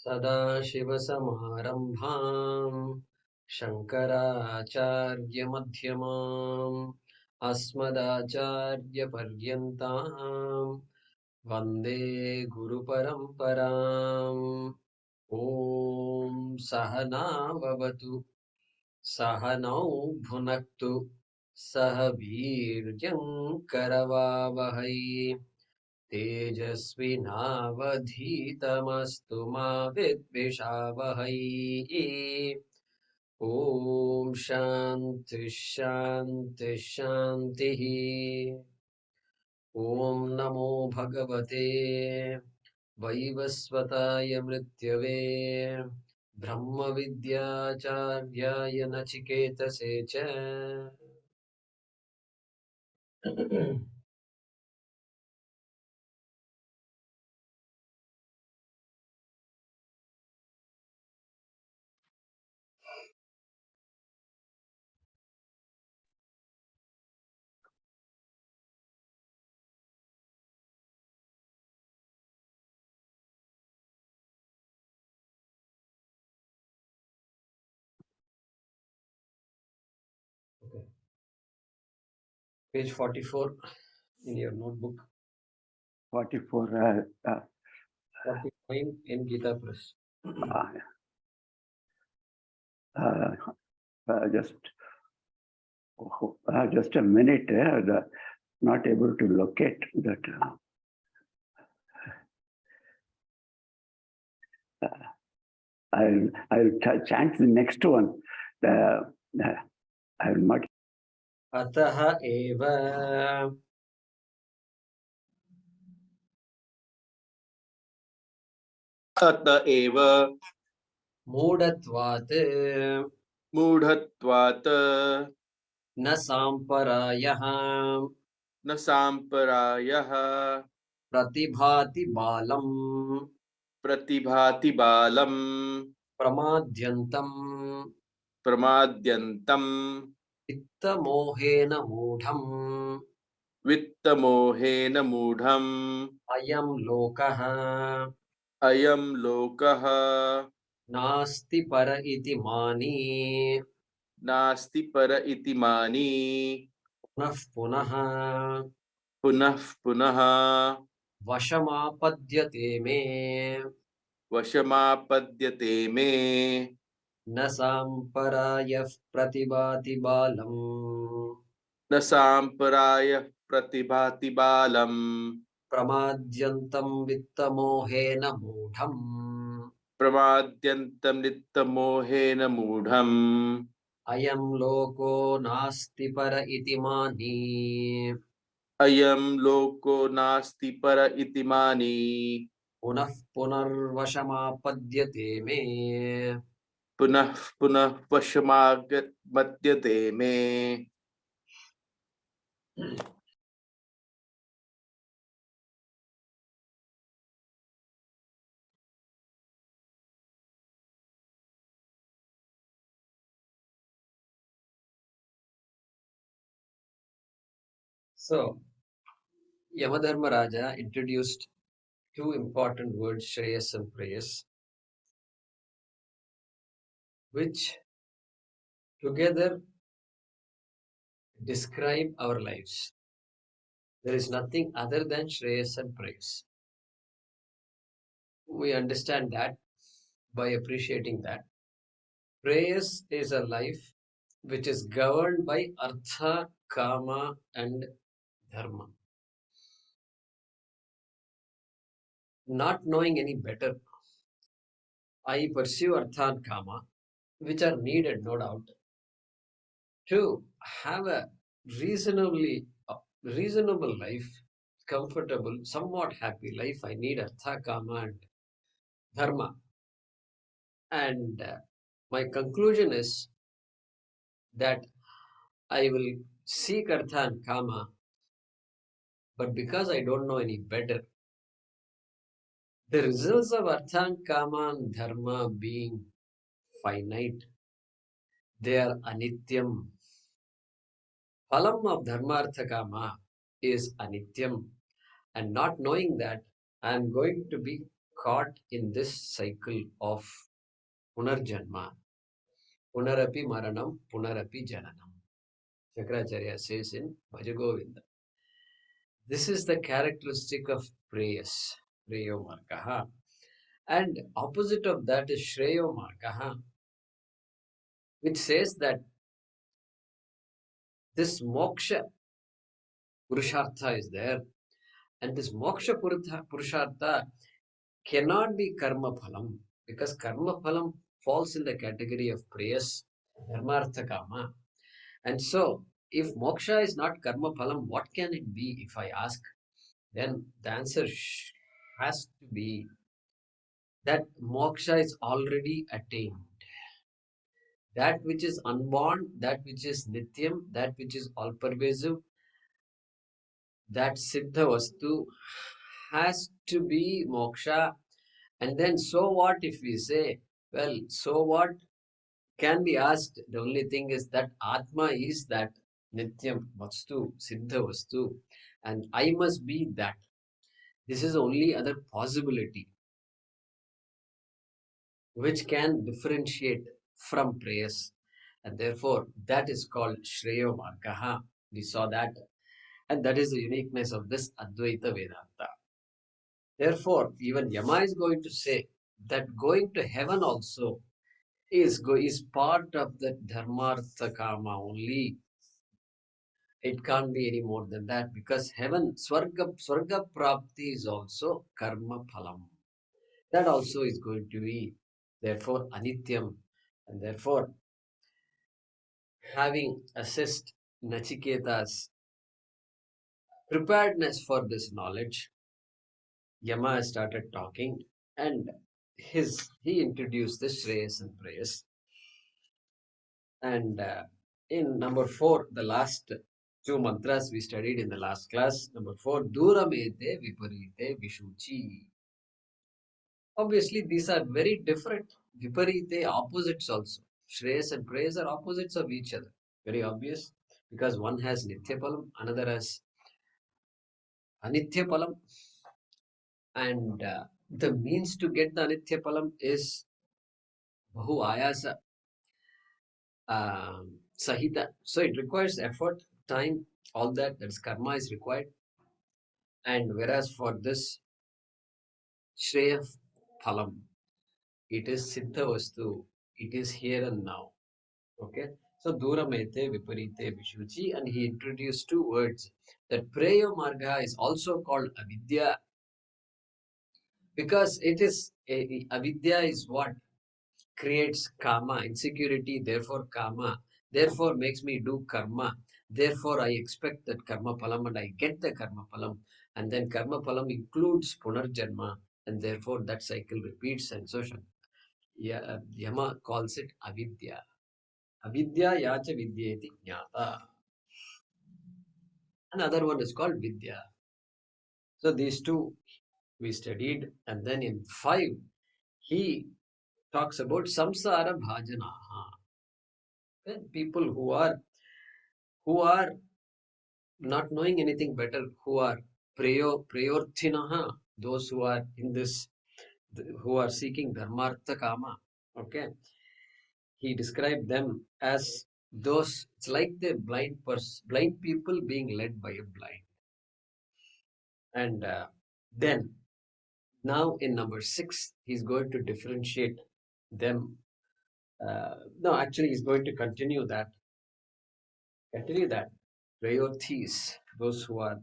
सदाशिवसमारम्भाम् शङ्कराचार्यमध्यमाम् अस्मदाचार्यपर्यन्ताम् वन्दे गुरुपरम्पराम्। ॐ सहना भवतु सहनौ भुनक्तु सह वीर्यङ्करवावहै तेजस्विनावधीतमस्तु मा विद्विषावहै। ॐ शान्ति शान्ति शान्तिः। ॐ नमो भगवते वैवस्वताय मृत्यवे ब्रह्मविद्याचार्याय नचिकेतसे च Page 44 in your notebook. 44. 49 in Gita Press. Just a minute. Not able to locate that. I'll chant the next one. I will not. Ataha eva अतएव मूढत्वात् मूढत्वात् न साम्परायः न साम्परायः प्रतिभाति बालम् प्रतिभाति बालम् प्रमाद्यन्तम् प्रमाद्यन्तम् वित्तमोहेन मूढम् वित्तमोहेन मूढम् अयं लोकः अयं लोकः नास्ति पर इति मानी नास्ति पर इति मानी पुनः पुनः पुनः पुनः वशमापद्यते मे वशमापद्यते मे न साम्परायः प्रतिभाति बालम् न साम्परायः प्रतिभाति बालम् प्रमाद्यन्तं वित्तमोहेन मूढम् प्रमाद्यन्तं नित्यमोहेन मूढम् अयं लोको नास्ति पर इति मानी अयं लोको नास्ति पर इति मानी पुनः पुनर्वशमापद्यते मे पुनः पुनः वशमागमद्यते मे। So, Yamadharmaraja introduced two important words, Shreyas and Preyas, which together describe our lives. There is nothing other than Shreyas and Preyas. We understand that by appreciating that. Preyas is a life which is governed by Artha, Kama, and Dharma. Not knowing any better, I pursue Artha and Kama, which are needed, no doubt, to have a reasonable life, comfortable, somewhat happy life. I need Artha, Kama, and Dharma. And my conclusion is that I will seek Artha and Kama, but because I don't know any better, the results of Artha and Kama and Dharma being finite, they are anityam. Phalam of Dharma Artha Kama is anityam. And not knowing that, I am going to be caught in this cycle of punarjanma. Punarapi maranam, punarapi jananam. Shankaracharya says in Bhajagovinda. This is the characteristic of preyas, preyo margaha. And opposite of that is shreyo margaha, which says that this moksha purushartha is there, and this moksha purushartha cannot be karma phalam, because karma phalam falls in the category of prayas, dharmartha kama. And so, if moksha is not karma phalam, what can it be if I ask? Then the answer has to be that moksha is already attained. That which is unborn, that which is nityam, that which is all pervasive, that siddha vastu has to be moksha. And then, so what if we say, well, so what can be asked? The only thing is that Atma is that Nityam Vastu, Siddha Vastu, and I must be that. This is the only other possibility which can differentiate from prayers. And therefore, that is called Shreyo Margaha. We saw that. And that is the uniqueness of this Advaita Vedanta. Therefore, even Yama is going to say that going to heaven also is part of the dharmartha kama only. It can't be any more than that, because heaven, swarga prapti is also karma phalam. That also is going to be therefore anityam, and therefore having assessed Nachiketa's preparedness for this knowledge, Yama started talking, and he introduced the Shreyas and Prayas. And in number 4, the last 2 mantras we studied in the last class, number 4, Duramete Viparite Vishuchi. Obviously, these are very different. Viparite, opposites also. Shreyas and Prayas are opposites of each other. Very obvious, because one has Nityapalam, another has Anityapalam. And the means to get the Anityapalam is Bahu Ayasa Sahita. So it requires effort, time, all that. That's karma is required. And whereas for this Shreya Phalam, it is Siddha Vastu, it is here and now. Okay. So Duramete Viparite Vishuchi, and he introduced 2 words. That Preyo Marga is also called Avidya, because it is Avidya is what creates kama, insecurity, therefore kama, therefore makes me do karma, therefore I expect that karma phalam and I get the karma phalam, and then karma phalam includes punarjanma, and therefore that cycle repeats. And so Yama calls it avidya. Avidya yacha vidyeti jnata. Another one is called vidya. So these 2 we studied, and then in 5 he talks about samsara bhajanaha. People who are not knowing anything better, who are prayorthinaha, those who are in this, who are seeking dharmartha kama. Okay, he described them as those. It's like the blind people being led by a blind. And then now in number 6, he's going to differentiate them. No, actually, he's going to continue that. Prayorthis, those who are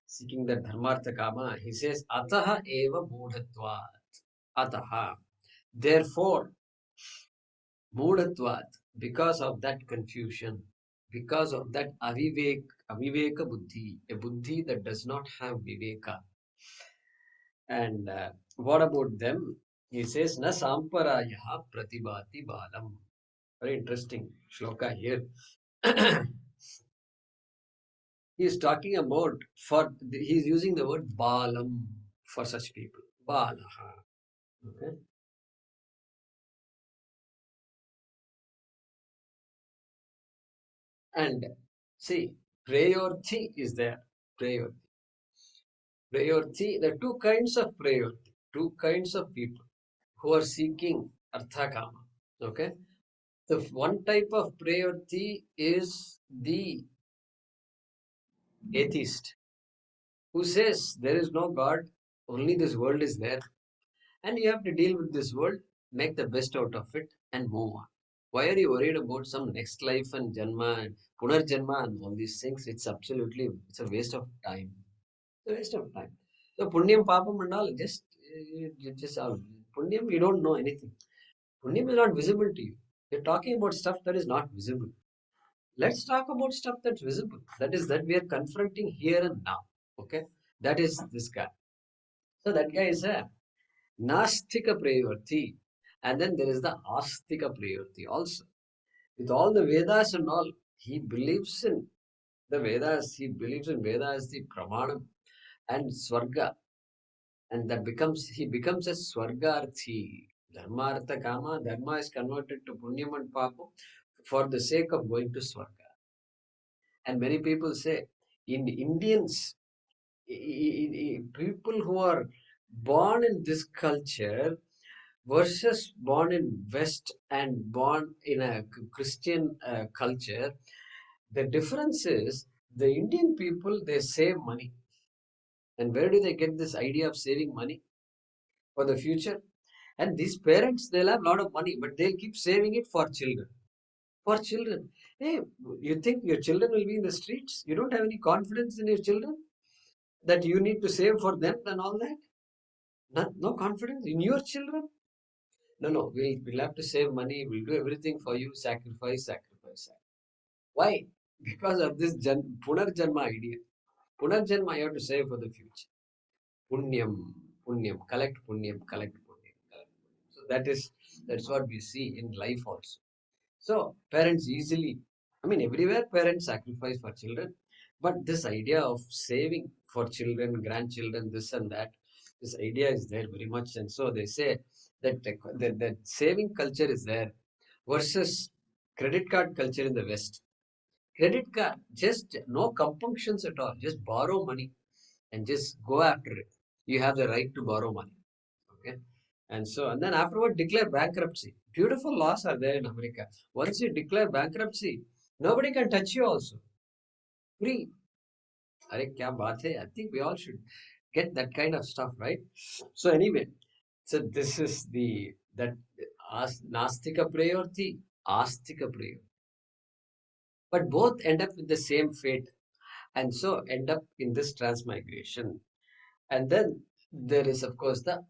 seeking the dharmartha kama. He says, Ataha eva mudhatvat. Ataha. Therefore, mudhatvat, because of that confusion, because of that aviveka buddhi, a buddhi that does not have viveka. And what about them? He says, Na samparayaha pratibhati balam. Very interesting shloka here. He is talking about, he is using the word balam for such people. Balaha. Okay. And see, prayorthi is there. Prayorthi. There are 2 kinds of prayorthi. two kinds of people who are seeking Artha Kama. Okay? The one type of Prayorthi is the atheist who says there is no God, only this world is there, and you have to deal with this world, make the best out of it, and move on. Why are you worried about some next life and Janma and Punarjanma and all these things? It's it's a waste of time. It's a waste of time. So Punyam Papam and all, Punyam, you don't know anything. Punyam is not visible to you. You're talking about stuff that is not visible. Let's talk about stuff that's visible. That we are confronting here and now. Okay? That is this guy. So that guy is a Nastika Prayavarti. And then there is the Astika Prayavarti also. With all the Vedas and all, he believes in the Vedas, he believes in Vedas, the Pramanam and Swarga. And he becomes a Swargarthi. Dharma Artha Kama, Dharma is converted to Punyam and Papa for the sake of going to Swarga. And many people say, in Indians, people who are born in this culture versus born in West and born in a Christian culture, the difference is the Indian people, they save money. And where do they get this idea of saving money for the future? And these parents, they'll have a lot of money, but they'll keep saving it for children. For children. Hey, you think your children will be in the streets? You don't have any confidence in your children that you need to save for them and all that? No confidence in your children? No, we'll have to save money, we'll do everything for you, sacrifice. Why? Because of this Punarjanma idea. Punarjanma, you have to save for the future. Punyam, collect punyam, collect punyam, collect punyam. So that's what we see in life also. So parents easily, I mean, everywhere parents sacrifice for children, but this idea of saving for children, grandchildren, this and that, this idea is there very much. And so they say that saving culture is there versus credit card culture in the West. Credit card, just no compunctions at all, just borrow money and just go after it. You have the right to borrow money. Okay. And then afterward declare bankruptcy. Beautiful laws are there in America. Once you declare bankruptcy, nobody can touch you also. Free. Arey, kya baat hai? I think we all should get that kind of stuff, right? So anyway, so this is that Nastika Prayorthi, Astika Prayorthi. But both end up with the same fate and so end up in this transmigration. And then there is, of course, the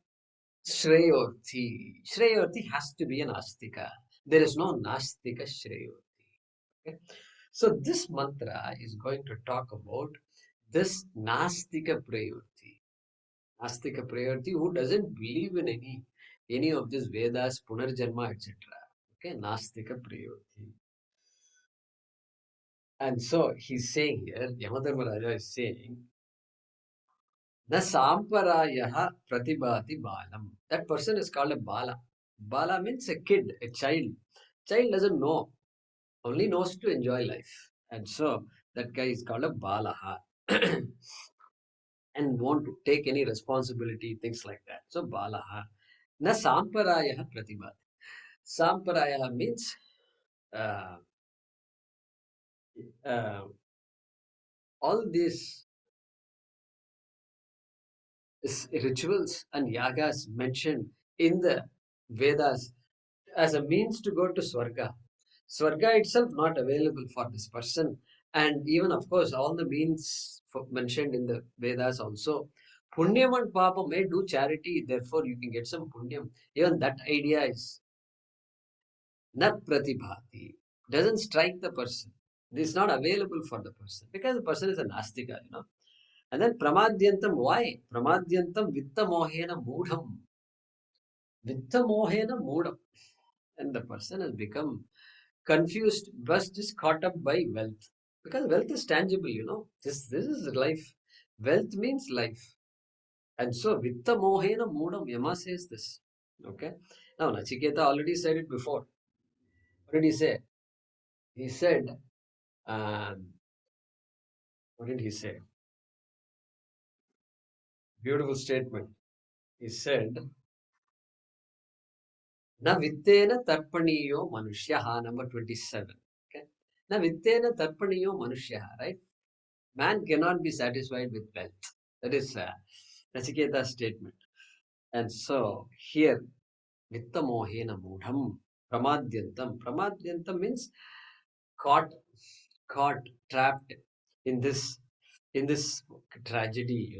Shreyorthi. Shreyorthi has to be an Astika. There is no Nastika Shreyorthi. Okay? So this mantra is going to talk about this Nastika Prayorthi. Nastika Prayorthi who doesn't believe in any of these Vedas, Punarjanma, etc. Okay, Nastika Prayorthi. And so he's saying here, Yamadharmaraja is saying, Na Samparayaha Pratibhati Balam. That person is called a Bala. Bala means a kid, a child. Child doesn't know, only knows to enjoy life. And so that guy is called a Balaha. And won't take any responsibility, things like that. So Balaha. Na Samparayaha Pratibhati. Samparayaha means uh, uh, all these rituals and yagas mentioned in the Vedas as a means to go to Swarga. Swarga itself not available for this person. And even, of course, all the means mentioned in the Vedas also. Punyam and Papa may do charity, therefore you can get some Punyam. Even that idea is not pratibhati. Doesn't strike the person. This is not available for the person because the person is a Nastika. And then Pramadyantam, why? Pramadyantam Vitta Mohena Moodham. Vitta Mohena Moodham. And the person has become confused, but just caught up by wealth. Because wealth is tangible. This is life. Wealth means life. And so, Vitta Mohena Moodam, Yama says this. Okay. Now, Nachiketa already said it before. What did he say? He said, um, what did he say? Beautiful statement. He said, Na vittena tarpaniyo manushyaha, number 27. Okay. Na vittena tarpaniyo manushyaha, right? Man cannot be satisfied with wealth. That is Nachiketa's statement. And so here, vitta mohena mudham, pramadyantam. Pramadyantam means caught, trapped in this tragedy,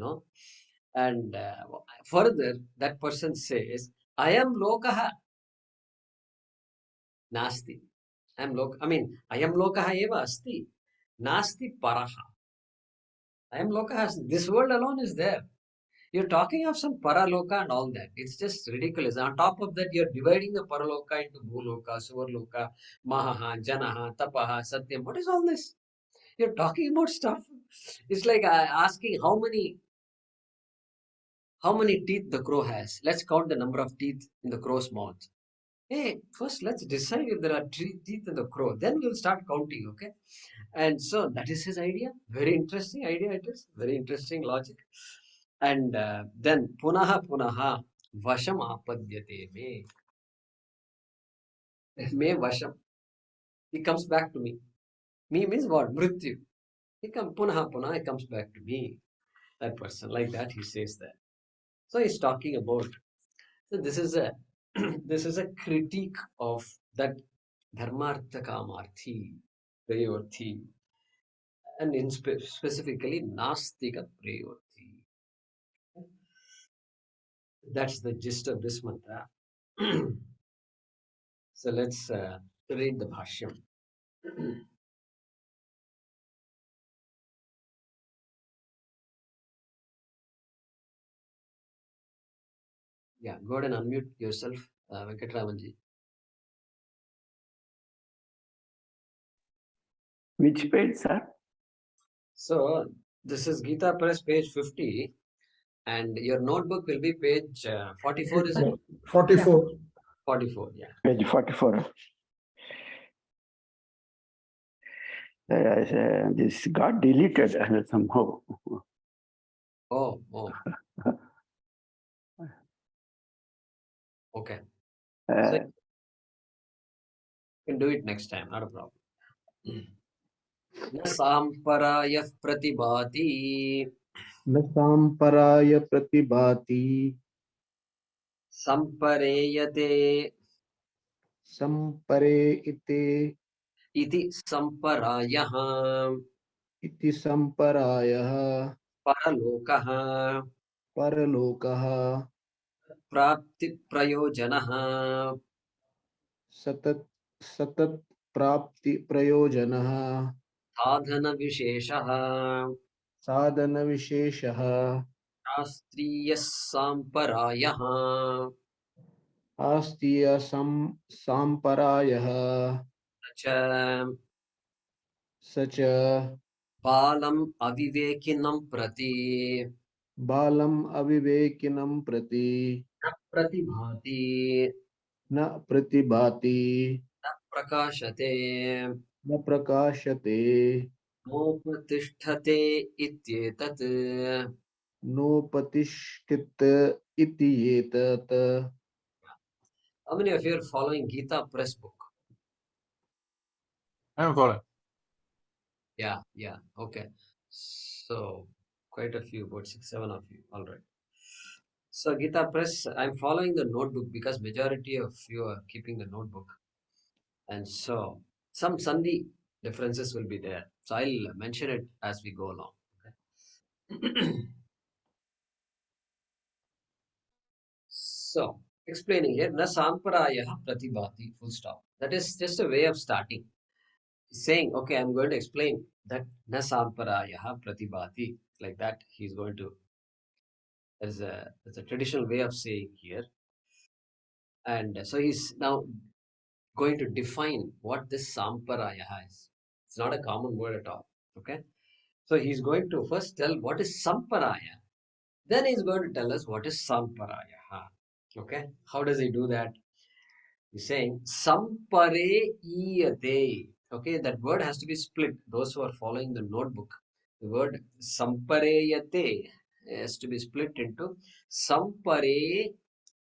And further, that person says, I am lokaha nasti. I am lokaha eva asti. Nasti paraha. I am lokaha asti. This world alone is there. You're talking of some paraloka and all that. It's just ridiculous. On top of that, you're dividing the paraloka into bhuloka, suvarloka, mahaha, janaha, tapaha, satyam. What is all this? You're talking about stuff. It's like asking how many teeth the crow has. Let's count the number of teeth in the crow's mouth. Hey, first let's decide if there are three teeth in the crow. Then we'll start counting, okay? And so that is his idea. Very interesting idea it is. Very interesting logic. And then punaha punaha vasham apadyate me. Me vasham. He comes back to me. Me means what? Mrityu. He comes punaha punaha. He comes back to me. That person like that. He says that. So he's talking about. So this is a this is a critique of that dharmartha kamarthi prayorthi and specifically nastika prayorthi. That's the gist of this mantra. So let's read the Bhaashyam. Yeah, go ahead and unmute yourself, Venkatramanji. Which page, sir? So this is Gita Press, page 50, and your notebook will be page 44, is it? 44. 44, yeah. Page 44. This got deleted somehow. Oh. Okay. So you can do it next time, not a problem. न साम्परायः प्रतिभाति न साम्पराय प्रतिभाति संपरेयते संपरे इति संपरायः इति संपरायः परलोकः परलोकः प्राप्तिप्रयोजनः सतत प्राप्ति प्रयोजनः साधनविशेषः साधन विशेषः शास्त्रीयः साम्परायः आस्तीय सांपरायः च स च बालम् अविवेकिनं प्रति बालम् अविवेकिनं प्रति न प्रतिभाति न प्रतिभाति न प्रकाशते न प्रकाशते नोपतिष्ठते इत्येतत्. नोपतिष्ठित इति एतत्. How many of you are following Gita Press book? I am following. Yeah, okay. So quite a few, about 6-7 of you. All right. So Gita Press, I'm following the notebook because majority of you are keeping the notebook. And so some Sandhi differences will be there. So I'll mention it as we go along. Okay. So explaining here, na samparayah pratibhati, full stop. That is just a way of starting. Saying, okay, I'm going to explain that na samparayah pratibhati, like that he's going to, there's a traditional way of saying here. And so he's now going to define what this samparaya is. It's not a common word at all. Okay. So he's going to first tell what is samparaya. Then he's going to tell us what is samparaya. Okay. How does he do that? He's saying sampare iyate. Okay, that word has to be split. Those who are following the notebook, the word sampareyate has to be split into sampare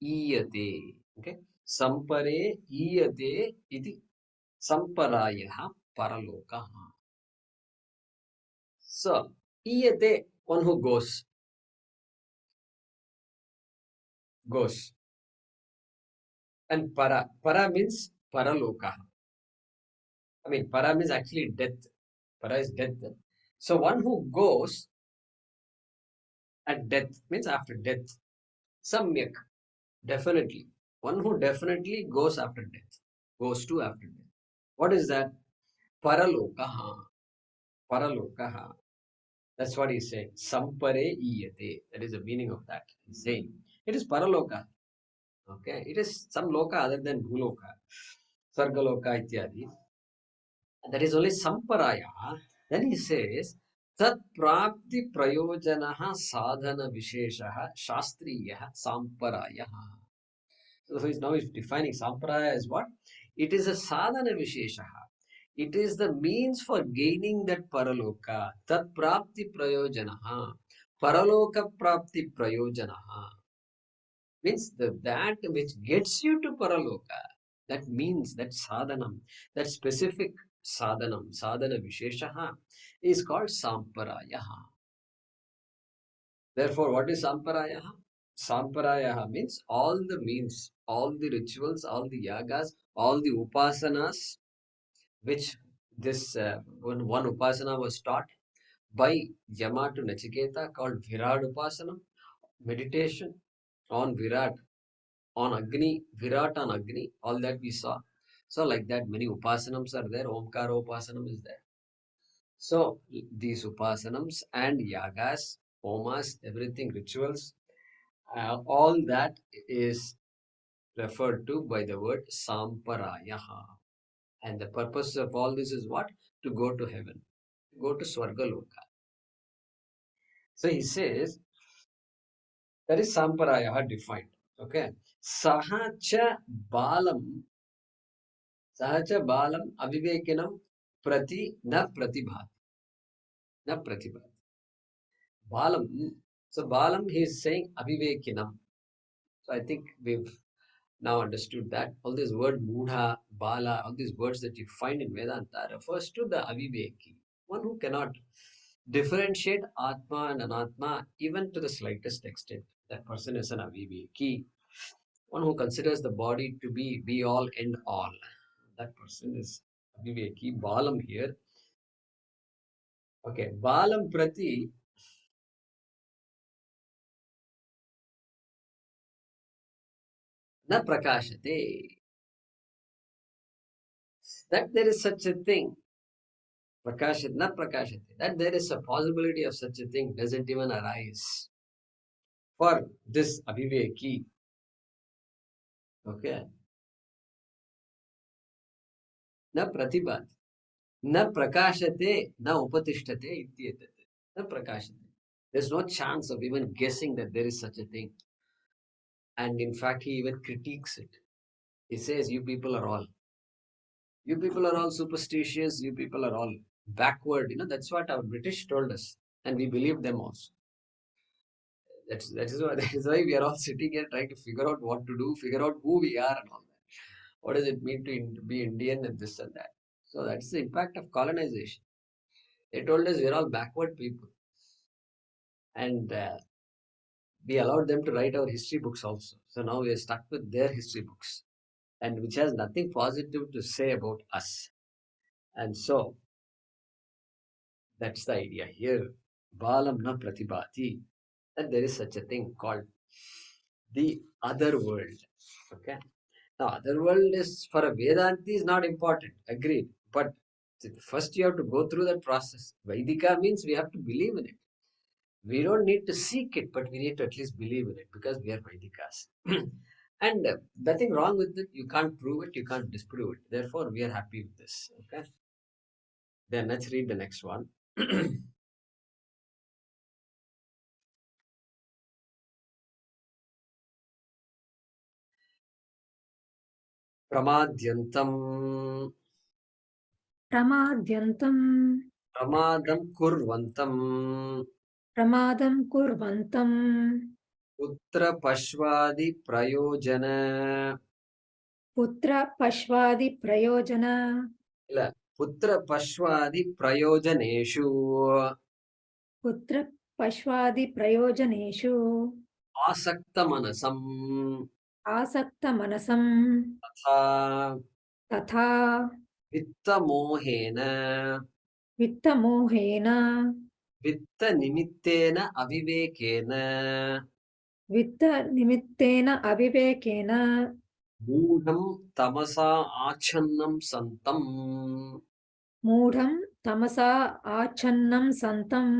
iyate. Okay, sampare iyate iti samparayah paraloka. So iyate, one who goes, and para means paraloka. I mean, para means actually death. Para is death. So one who goes at death means after death. Samyak, definitely. One who definitely goes after death. Goes to after death. What is that? Paralokaha. Paralokaha. That's what he's saying. Sampare iyate. That is the meaning of that. He's saying it is paraloka. Okay. It is some loka other than bhuloka. Sargaloka ityadi. That is only samparaya. Then he says, tat prapti prayojanaha sadhana visheshaha shastriyaha samparayaha. So he's defining samparaya as what? It is a sadhana visheshaha. It is the means for gaining that paraloka. Tat prapti prayojanaha. Paraloka prapti prayojanaha. Means that which gets you to paraloka. That means that sadhanam, that specific sadhanam, sadhana visheshaha, is called samparayaha. Therefore, what is samparayaha? Samparayaha means all the means, all the rituals, all the yagas, all the upasanas, which this one upasana was taught by Yama to Nachiketa, called Virat Upasanam, meditation on Virat, on Agni, Virat on Agni, all that we saw. So like that, many upasanams are there. Omkara upasanam is there. So these upasanams and yagas, homas, everything, rituals, all that is referred to by the word samparayaha. And the purpose of all this is what? To go to heaven, to go to Swargaloka. So he says, that is samparayaha defined. Okay. Sahacha balam avivekinam prati na pratibhat. Na pratibhat. Balam. So balam, he is saying avivekinam. So I think we've now understood that. All this word mudha, bala, all these words that you find in Vedanta refers to the aviveki. One who cannot differentiate atma and anatma even to the slightest extent. That person is an aviveki. One who considers the body to be all and all. That person is aviveki. Balam here. Okay, balam prati na prakashate. That there is such a thing. Prakashat, na prakashate. That there is a possibility of such a thing doesn't even arise for this aviveki. Okay. Na pratibhat. Na prakashate, na upatishtate ityetat. Na prakashate. There's no chance of even guessing that there is such a thing. And in fact, he even critiques it. He says, you people are all superstitious, you people are all backward. That's what our British told us. And we believe them also. That is why we are all sitting here trying to figure out what to do, figure out who we are and all that. What does it mean to be Indian and this and that? So that's the impact of colonization. They told us we're all backward people. And we allowed them to write our history books also. So now we are stuck with their history books, and which has nothing positive to say about us. And so that's the idea here. Balam na pratibhati. That there is such a thing called the other world. Okay. Now, other world is for a Vedanti is not important. Agreed. But first you have to go through that process. Vaidika means we have to believe in it. We don't need to seek it, but we need to at least believe in it because we are Vaidikas. And nothing wrong with it. You can't prove it, you can't disprove it. Therefore, we are happy with this. Okay. Then let's read the next one. Pramadyantam प्रमाद्यन्तं pramadam kurvantam प्रमादं कुर्वन्तं पुत्रपश्वादिप्रयोजन पुत्रपश्वादिप्रयोजन இல்ல पुत्रपश्वादिप्रयोजनेषु पुत्रपश्वादिप्रयोजनेषु आसक्तमनसं आसक्तमनसं तथा तथा वित्तमोहेन वित्तमोहेन वित्तनिमित्तेन अविवेकेन वित्तनिमित्तेन अविवेकेन मूढं तमसा आच्छन्नं सन्तम्. मूढं तमसा आच्छन्नं सन्तम्.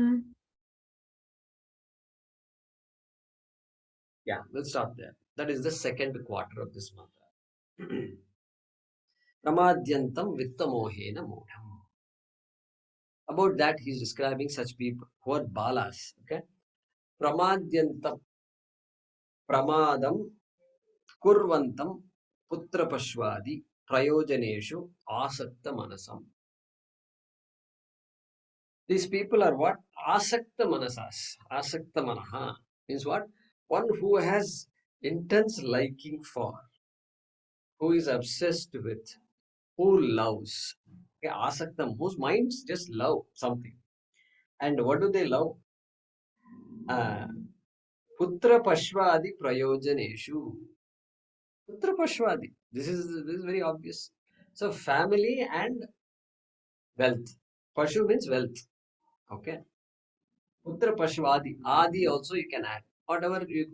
Yeah, we'll stop there. That is the second quarter of this mantra. Pramadyantam vittamohena modham. About that, he is describing such people who are balas. Okay, pramadyantam, pramadam kurvantam putra pashvadi prayojaneshu asakta manasam. These people are what? Asakta manasas. Asakta manaha means what? One who has intense liking for, who is obsessed with, who loves. Okay, asaktam, whose minds just love something. And what do they love? Putra pashvadi prayojaneshu. Putra pashvadi. This is very obvious. So family and wealth. Pashu means wealth. Okay. Putra pashvadi. Adi also you can add. Whatever the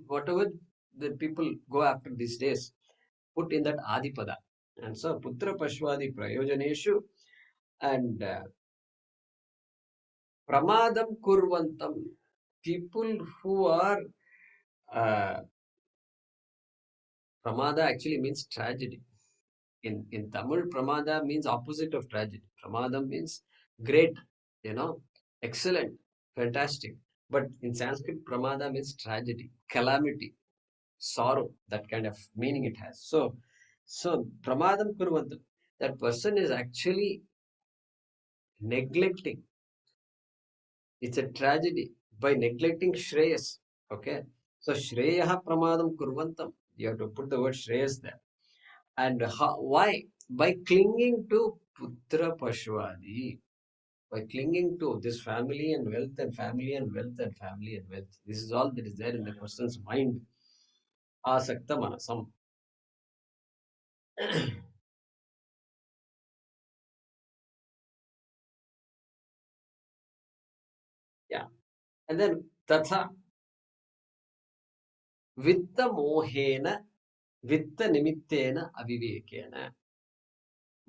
people go after these days, put in that adi pada. And so putra pashvadi prayojaneshu and pramadam kurvantam. People who are pramada actually means tragedy. In Tamil, pramada means opposite of tragedy. Pramadam means great, excellent, fantastic. But in Sanskrit, pramada means tragedy, calamity, sorrow, that kind of meaning it has. So pramadam kurvantam, that person is actually neglecting. It's a tragedy by neglecting shreyas. Okay. So shreyaha pramadam kurvantam. You have to put the word shreyas there. And why? By clinging to putra pashvadi, by clinging to this family and wealth and family and wealth and family and wealth. This is all that is there in the person's mind. Asakta manasam. Yeah. And then tatha vitta mohena vitta nimittena avivekena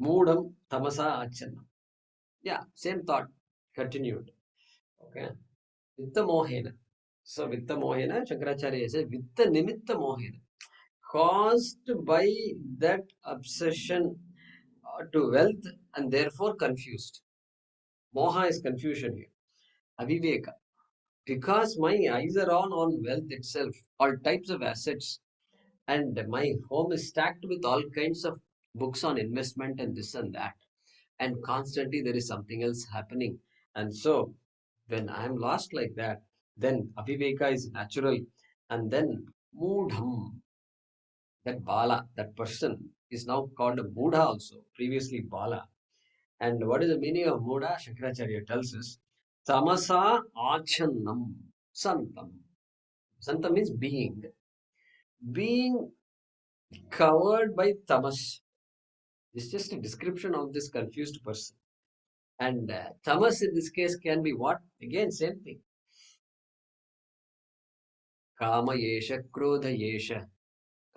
moodam tamasa achannam. Yeah, same thought continued. Okay. Vitta mohena. So vitta mohena, Shankaracharya says vitta nimitta mohena, caused by that obsession to wealth and therefore confused. Moha is confusion here. Aviveka. Because my eyes are on wealth itself, all types of assets, and my home is stacked with all kinds of books on investment and this and that, and constantly there is something else happening. And so when I am lost like that, then Aviveka is natural. And then Moodham, that Bala, that person is now called a Buddha also, previously Bala. And what is the meaning of Buddha? Shankaracharya tells us, Tamasa Achannam Santam. Santam means being. Being covered by tamas. It's just a description of this confused person. And tamas in this case can be what? Again, same thing. Kama yesha, krodha yesha,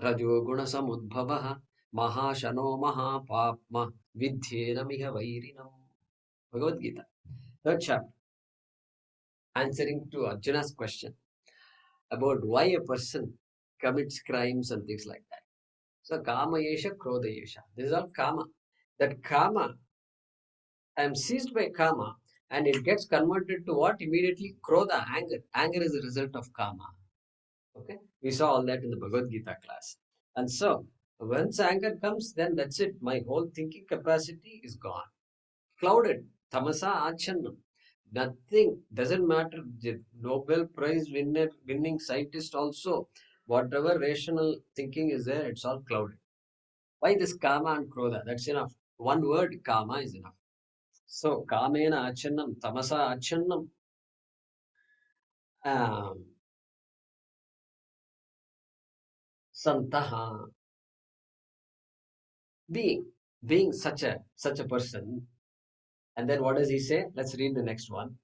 rajoguna samudbhavaha, mahashano mahapapma, vidhyena miha vairinam. Bhagavad Gita, third chapter, answering to Arjuna's question about why a person commits crimes and things like that. So, kama yesha, krodha yesha. This is all kama. That kama, I am seized by kama, and it gets converted to what? Immediately, krodha, anger. Anger is a result of kama. Okay, we saw all that in the Bhagavad Gita class. And so, once anger comes, then that's it. My whole thinking capacity is gone, clouded. Tamasa achannam. Nothing, doesn't matter. The Nobel Prize winning scientist also, whatever rational thinking is there, it's all clouded. Why this kama and krodha? That's enough. One word kama is enough. So kamena achannam, tamasa achannam. Santaha, being such a person. And then what does he say? Let's read the next one.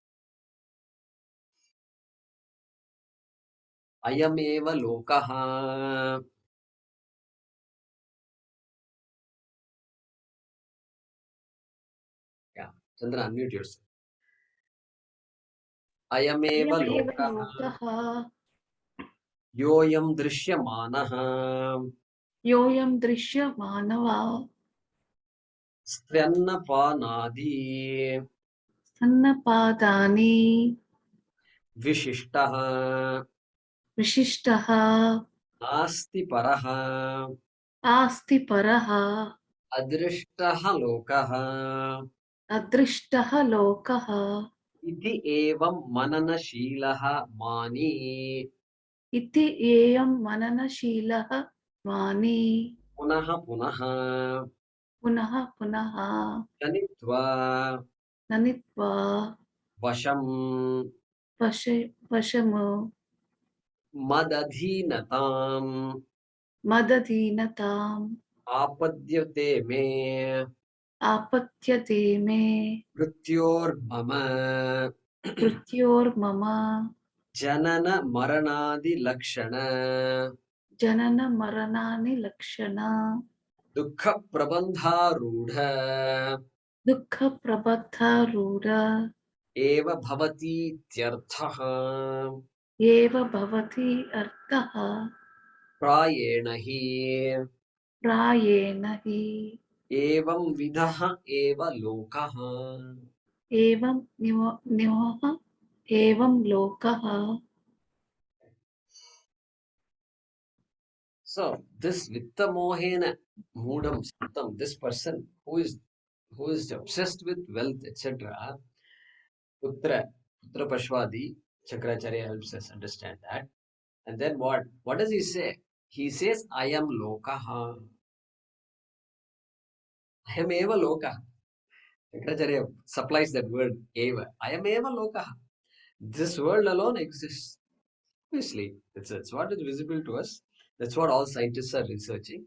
Ayameva lokaha. Yeah, Chandra, unmute yourself. Ayameva lokaha. lokah Yoyam drishyamanaha. yoyam drishyamanaha Stryannapanadi. sannapadani Vishishtaha. vishishtah Nasti paraha. asti parah Adrishtaha lokaha. adrishtah lokah Iti evam mananashilaha mani. iti eyam mananashilah mani Punaha punaha. punaha punaha Janitva. nanitva Vasham. vashamu Madadhinatam. madadhinatam Apadyate me. apatyate me Mrityor mama. mrityor mama Janana maranadi lakshana. janana maranani lakshana Dukha prabandharudha. dukha prabhatharudha Eva bhavati tyarthaha. eva bhavati arthaha Prayena hi. prayena hi Evam vidaha eva lokaha. evam nivaha evam lokaha. So this vitta mohena mudam sattam, this person who is obsessed with wealth, etc. Putra Pashwadi, Shankaracharya helps us understand that. And then what does he say? He says, I am lokaha. I am eva lokaha. Shankaracharya supplies that word eva. I am eva lokaha. This world alone exists. Obviously, it's what is visible to us. That's what all scientists are researching.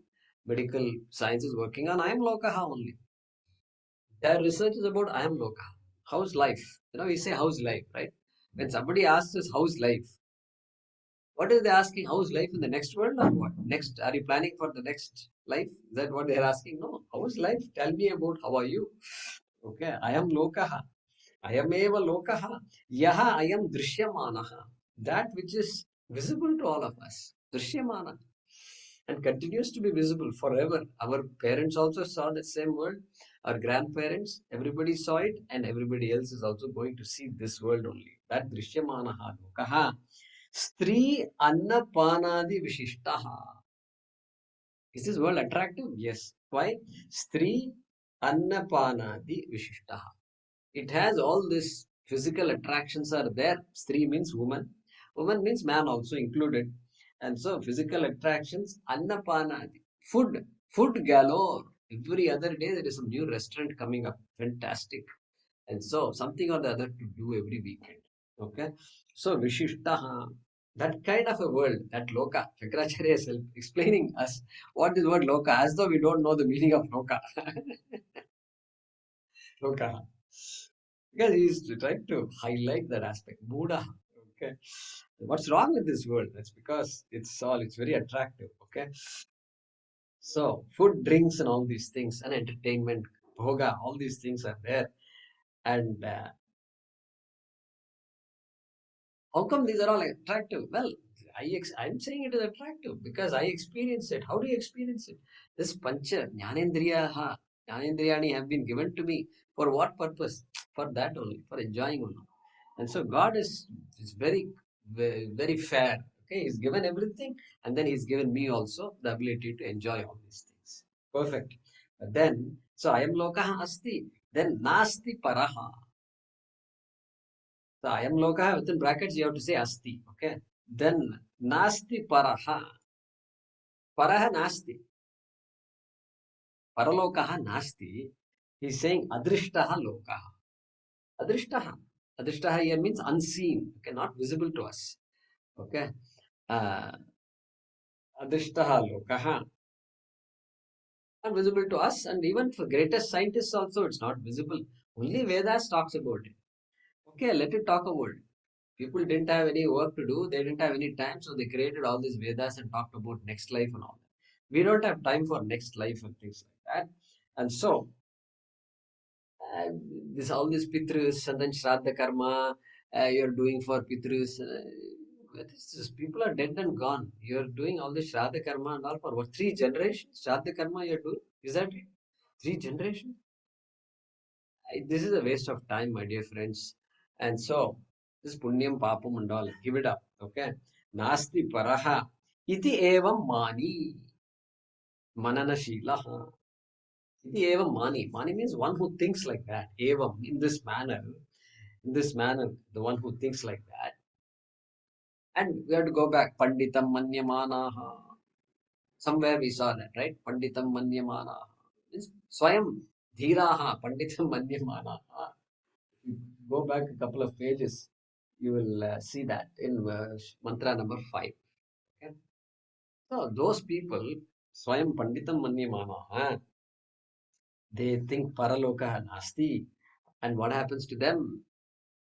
Medical science is working on. I am lokaha only. Their research is about I am lokaha. How's life? We say how's life, right? When somebody asks us how's life, what is they asking? How's life in the next world or what? Next, are you planning for the next life? Is that what they're asking? No. How's life? Tell me about how are you? Okay. I am lokaha. I am eva lokaha. Yaha I am drishyamanaha. That which is visible to all of us. Drishyamana. And continues to be visible forever. Our parents also saw the same world. Our grandparents, everybody saw it, and everybody else is also going to see this world only. That drishyamanaha lokaha. Stri annapanadi vishishtaha. Is this world attractive? Yes. Why? Stri annapanadi vishishtaha. It has all this physical attractions are there. Stri means woman. Woman means man also included. And so physical attractions, annapanadi. Food galore. Every other day there is some new restaurant coming up. Fantastic. And so something or the other to do every weekend. Okay. So Vishishtaha, that kind of a world, that Loka, Shankaracharya is explaining us what is word Loka, as though we don't know the meaning of Loka. Loka. Because he's trying to highlight that aspect. Buddha. Okay. What's wrong with this world? That's because it's very attractive. Okay. So food, drinks, and all these things, and entertainment, bhoga, all these things are there. And how come these are all attractive? Well, I'm saying it is attractive because I experience it. How do you experience it? This pancha, jnanendriyani have been given to me. For what purpose? For that only, for enjoying only. And so God is very fair. Okay, He's given everything, and then He's given me also the ability to enjoy all these things. Perfect. But then, so I am lokaha asti. Then nasti paraha. So ayam lokaha within brackets you have to say asti. Okay. Then nasti paraha. Paraha nasti. Paralokaha nasti. He's saying adrishtaha lokaha. Adrishtaha. Adrishtaha here means unseen. Okay, not visible to us. Okay. Adrishtaha lokaha. Not visible to us, and even for greatest scientists also it's not visible. Only Vedas talks about it. Okay, let it talk about it. People didn't have any work to do, they didn't have any time, so they created all these Vedas and talked about next life and all that. We don't have time for next life and things like that. And so, uh, this all these Pitrus and then Shraddha Karma you're doing for Pitrus. What is this? People are dead and gone. You're doing all this Shraddha Karma and all for what? 3 generations? Shraddha Karma you're doing? Is that it? 3 generations? This is a waste of time, my dear friends. And so, this punyam papam and all, give it up. Okay. Nasti paraha iti evam mani manana shilaha. Iti evam mani. Mani means one who thinks like that. Evam, in this manner. In this manner, the one who thinks like that. And we have to go back. Panditam manyamanaha. Somewhere we saw that, right? Panditam manyamanaha. Means swayam dhiraha. Panditam manyamanaha. Go back a couple of pages, you will see that in mantra number 5. Okay? So those people, Swayam Panditam Manyamana, they think Paraloka Nasti. And what happens to them?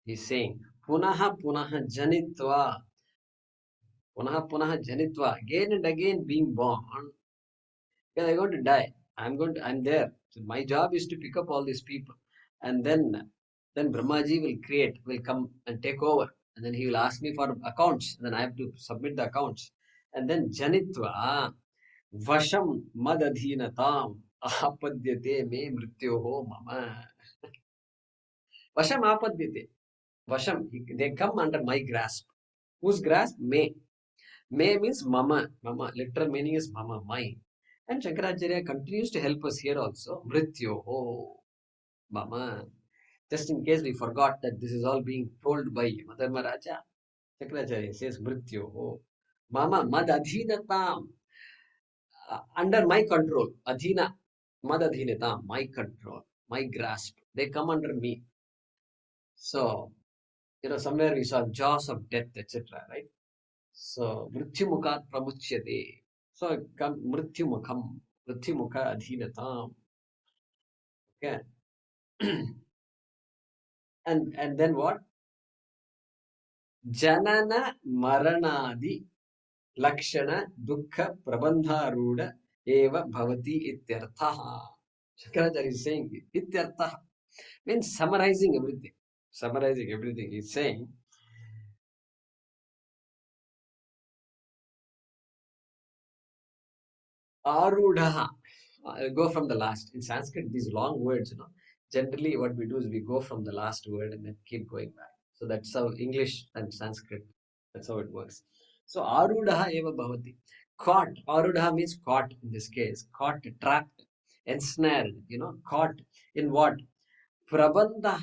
He's saying, Punaha Punaha Janitva. Punaha Punaha Janitva. Again and again being born. Yeah, they're going to die. I'm there. So my job is to pick up all these people. And then Brahmaji will come and take over. And then he will ask me for accounts. And then I have to submit the accounts. And then Janitva Vasham Madadhinatam Apadyate me Mrityoho Mama. Vasham Apadyate. Vasham, they come under my grasp. Whose grasp? Me. Me means Mama. Mama. Literal meaning is Mama, mine. And Shankaracharya continues to help us here also. Mrityoho Mama. Just in case we forgot that this is all being told by Madharmaraja, Shankaracharya says Mrityoho Mama Mad Adhinatam. Under my control. Adhina. Mad Adhinatam. My control. My grasp. They come under me. So, somewhere we saw jaws of death, etc. Right? So, Mrityumukat Pramuchyate. So, Mrityumukham. Mrityumukha Adhinatam. Okay. And then what? Janana Maranadi Lakshana Dukkha Prabandharuda Eva Bhavati Ityarthaha. Shankaracharya is saying Ityarthaha means summarizing everything. Summarizing everything. He's saying Arudha. I'll go from the last. In Sanskrit, these long words, generally what we do is we go from the last word and then keep going back. So that's how English and Sanskrit, that's how it works. So Arudha eva bhavati. Caught. Arudha means caught in this case. Caught, trapped, ensnared, caught in what? Prabandha.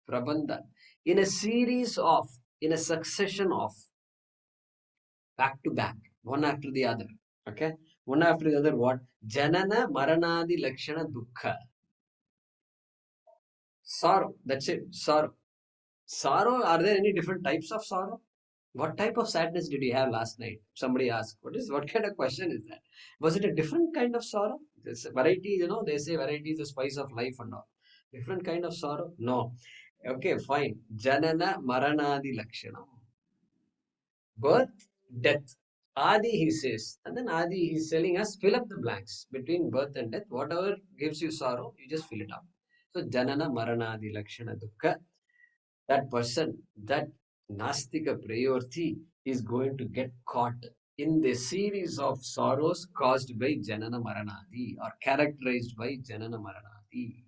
Prabandha. In a series of, in a succession of, back to back, one after the other. Okay? One after the other, what? Janana Maranadi Lakshana Dukkha. Sorrow. That's it. Sorrow. Sorrow, are there any different types of sorrow? What type of sadness did you have last night? Somebody asked. What kind of question is that? Was it a different kind of sorrow? This variety, they say variety is the spice of life and all. Different kind of sorrow? No. Okay, fine. Janana Maranadi Lakshana. Birth, death. Adi, he says. And then Adi, he's telling us, fill up the blanks between birth and death. Whatever gives you sorrow, you just fill it up. So, Janana Marana Adi Lakshana Dukkha. That person, that Nastika Prayorthi is going to get caught in the series of sorrows caused by Janana Maranadi or characterized by Janana Maranadi.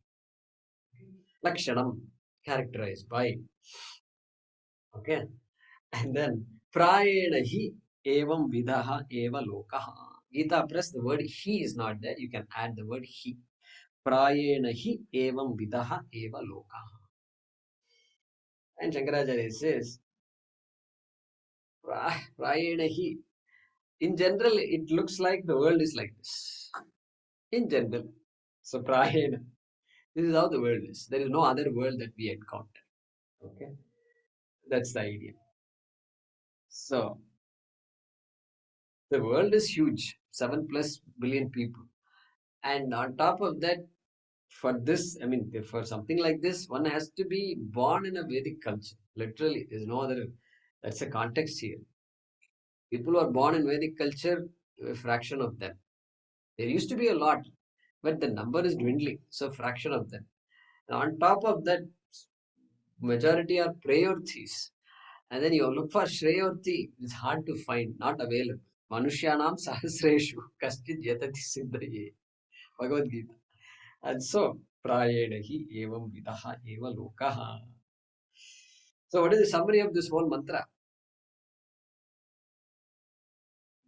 Lakshanam, characterized by. Okay. And then Prayena hi evam vidaha eva lokaha. Gita press the word he is not there. You can add the word he. Prayena hi evam vidaha eva lokaha. And Shankaracharya says, Prayenahi. In general, it looks like the world is like this. In general. So Prayena. This is how the world is. There is no other world that we encounter. Okay. That's the idea. So the world is huge. 7+ billion people. And on top of that, for this, I mean, for something like this, one has to be born in a Vedic culture. Literally, there's no other. That's a context here. People who are born in Vedic culture, a fraction of them. There used to be a lot, but the number is dwindling. So, fraction of them. And on top of that, majority are prayorthis. And then you look for shreyorthi, it's hard to find, not available. Manushyanam sahasreshu kaschid yatati siddhaye. Bhagavad Gita. And so, prayedahi evam vidaha eva lokaha. So, what is the summary of this whole mantra?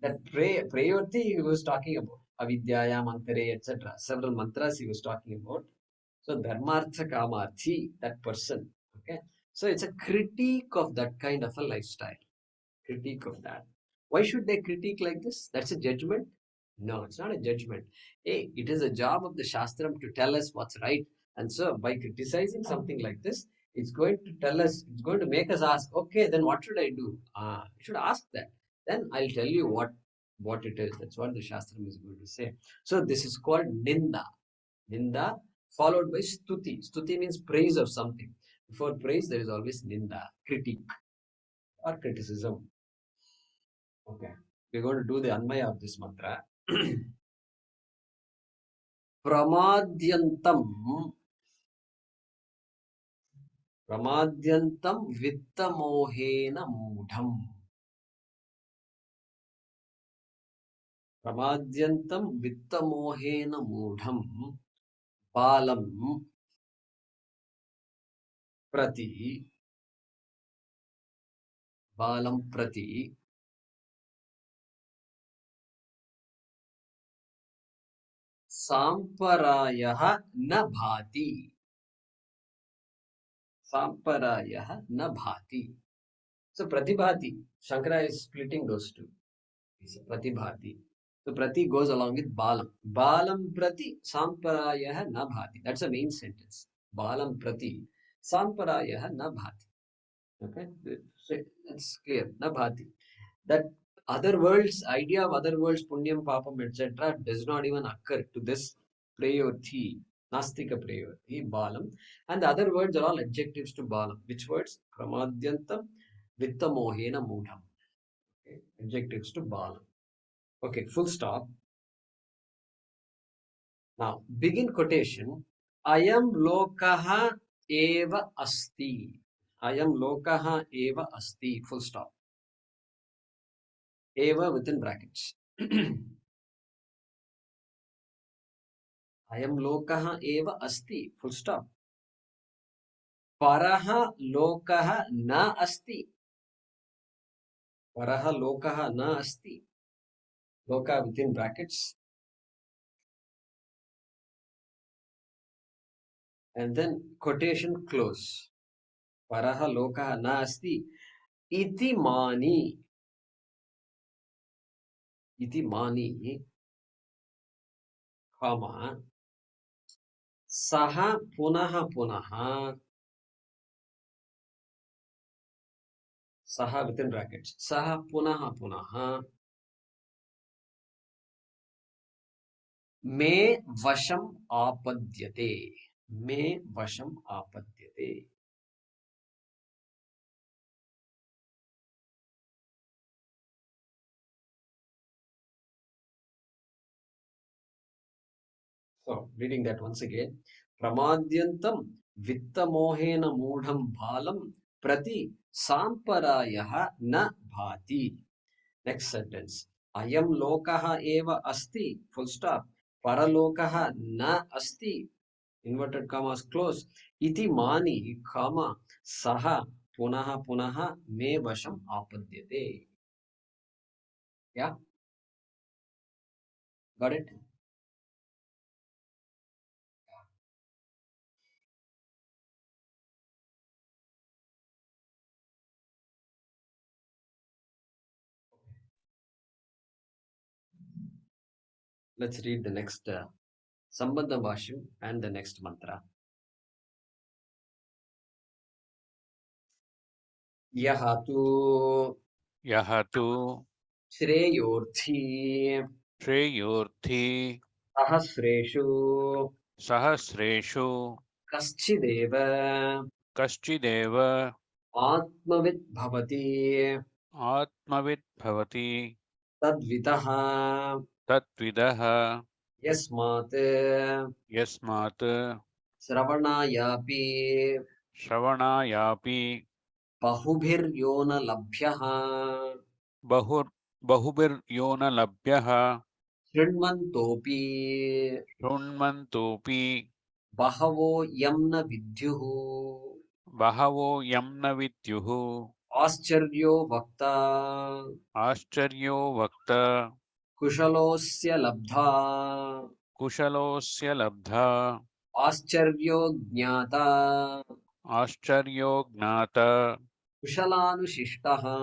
That prayorthi he was talking about. Avidyaya, mantare, etc. Several mantras he was talking about. So, dharmartha kamarthi, that person. Okay. So, it's a critique of that kind of a lifestyle. Critique of that. Why should they critique like this? That's a judgment? No, it's not a judgment. Hey, it is a job of the Shastram to tell us what's right. And so, by criticizing something like this, it's going to tell us, it's going to make us ask, okay, then what should I do? You should ask that. Then I'll tell you what it is. That's what the Shastram is going to say. So, this is called Ninda. Ninda followed by Stuti. Stuti means praise of something. Before praise, there is always Ninda, critique or criticism. Okay. We're going to do the Anmaya of this mantra. Pramadyantam vittamohena mudham. Pramadyantam vittamohena mudham. Balam prati. Balam prati. Samparayaha na bhati. Samparayaha na bhati. So pratibhati. Shankara is splitting those two. It's pratibhati. So prati goes along with balam. Balam prati samparayah na bhati. That's the main sentence. Balam prati samparayah na bhati. Okay, so that's clear. Na bhati. That other worlds, idea of other worlds, punyam, papam, etc., does not even occur to this prayorthi, nastika prayorthi, balam. And the other words are all adjectives to balam. Which words? Pramadyantam, vittamohena mudham. Okay, adjectives to balam. Okay, full stop. Now, begin quotation. Ayam lokaha eva asti. Ayam lokaha eva asti. Full stop. Eva within brackets. Ayam lokaha eva asti. Full stop. Paraha lokaha na asti. Paraha lokaha na asti. Loka within brackets. And then quotation close. Paraha lokaha na asti. Iti mani. Iti mani. Comma. Saha punaha punaha. Saha within brackets. Saha punaha punaha. Me vasham apadyate. Me vasham apadyate. So, reading that once again. Pramadyantam vittamohena mudham bhalam prati samparayaha na bhati. Next sentence. Ayam lokaha eva asti. Full stop. Paralokaha na asti. Inverted commas close. Iti mani, comma, saha, punaha punaha, me vasham apadyate. Yeah? Got it? Let's read the next Sambandha Bhaashyam and the next mantra. Yahatu Shreyorthi Shreyorthi Sahasreshu Sahasreshu Kaschideva Kaschideva Atmavit Bhavati Atmavit Bhavati Tadvitaha Tatvidaha Yasmat Yasmat Sravanayapi Shravanayapi Bahubhiryona Labhyaha Bahubir Yona Labhyaha Shrinmantopi Shunmantopi Bahavo Yamna Vidyuhu Bahavo Yamna Vidyuhu Ascharyo Vakta Ascharyo Vakta Kushalosya Labdha Kushalosya Labdha Ascharyo Jnata Ascharyo Gnata Kushalanusishtaha.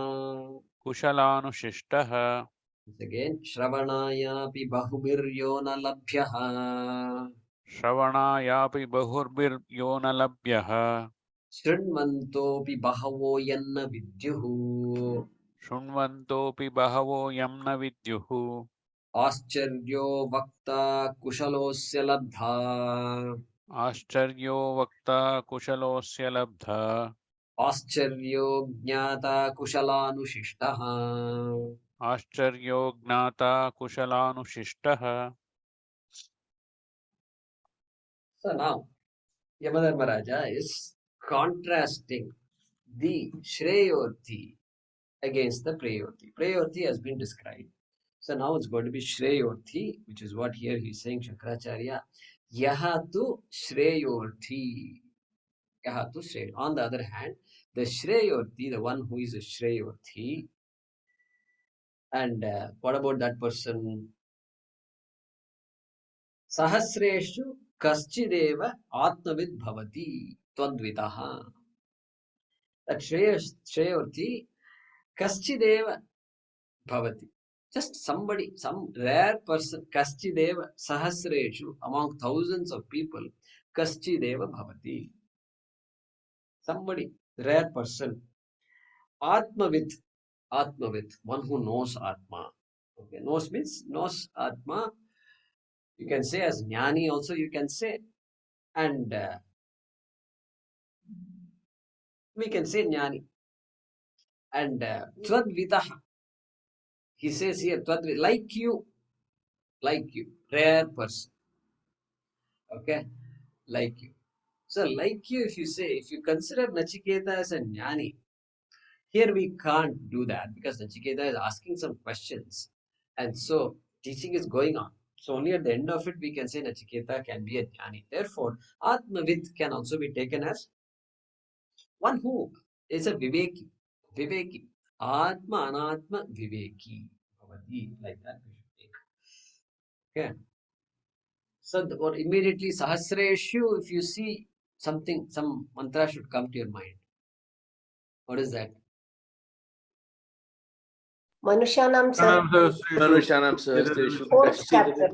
Kushalanusishtaha Once again, Shravanayapi Bahubiryona Labhyaha Shravanayapi Bahurbir Yona Labhyaha Shrinmantopi Bahavo Yanna Vidyuhu Shunvantopi Bahavo Yamna Vidyuhu Ascharyo Vakta Kushalosya Labdha Ascharyo Vakta Kushalosya Labdha Ascharyo Jnata Kushalanusishtaha. Ascharyo Gnata Kushalanusishtaha. So now, Yamadharmaraja is contrasting the Shreyorthi against the Preyorthi. Preyorthi has been described. So now it's going to be Shreyorthi, which is what here he's saying, Shankaracharya. Yahatu Shreyorthi. Yahatu Shreyorthi. On the other hand, the Shreyorthi, the one who is a Shreyorthi, and what about that person? Sahasreshu Kaschideva Atmavid Bhavati Twadvitaha. That Shreyorthi Kaschideva Bhavati. Just somebody, some rare person, Kaschideva Sahasreshu, among thousands of people, Kaschideva Bhavati. Somebody, rare person. Atmavit, Atmavit, one who knows Atma. Okay, knows means knows Atma. You can say as Jnani also, you can say. And we can say Jnani. And Twadvitaha. He says here, like you, rare person. Okay, like you. So, like you, if you say, if you consider Nachiketa as a Jnani, here we can't do that because Nachiketa is asking some questions. And so, teaching is going on. So, only at the end of it, we can say Nachiketa can be a Jnani. Therefore, Atmavid can also be taken as one who is a Viveki. Viveki. Atma, Anatma, Viveki. Like that we should take. Okay. So, or immediately Sahasreshu, if you see something, some mantra should come to your mind. What is that? Manushanam Manushanam Sahasreshu Fourth chapter.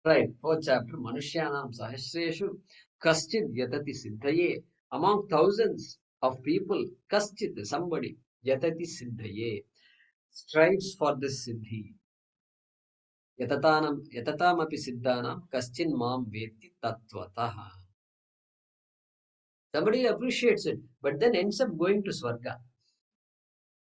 Right, fourth chapter. Manushyanam Sahasreshu Kaschid Yatati Siddhaye. Among thousands of people, Kaschid, somebody, Yatati Siddhaye, strives for this Siddhi. Yatatam api Siddhanam Kaschin Mam Veti Tattvataha. Somebody appreciates it, but then ends up going to Swarga.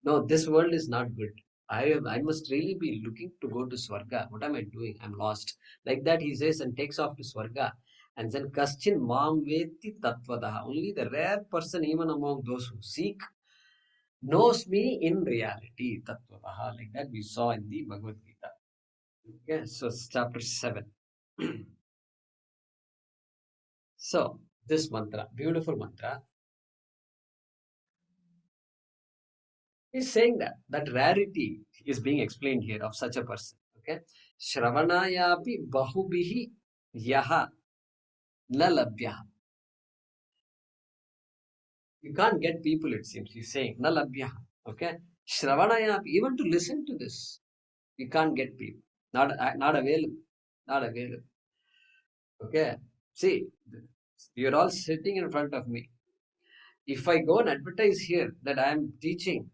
No, this world is not good. I must really be looking to go to Swarga. What am I doing? I'm lost. Like that he says and takes off to Swarga. And then Kaschin Mam Veti Tattvataha. Only the rare person, even among those who seek, knows me in reality. Tattvataha. Like that we saw in the Bhagavad Gita. Okay, so it's chapter 7. So, this mantra, beautiful mantra, is saying that rarity is being explained here of such a person. Okay, Shravanayapi Bahubihi Yaha Na Labhyaha. You can't get people, it seems. He's saying Na Labhyaha. Okay, Shravanayapi, even to listen to this, you can't get people. Not available. not available. Okay. See, you're all sitting in front of me. If I go and advertise here that I am teaching,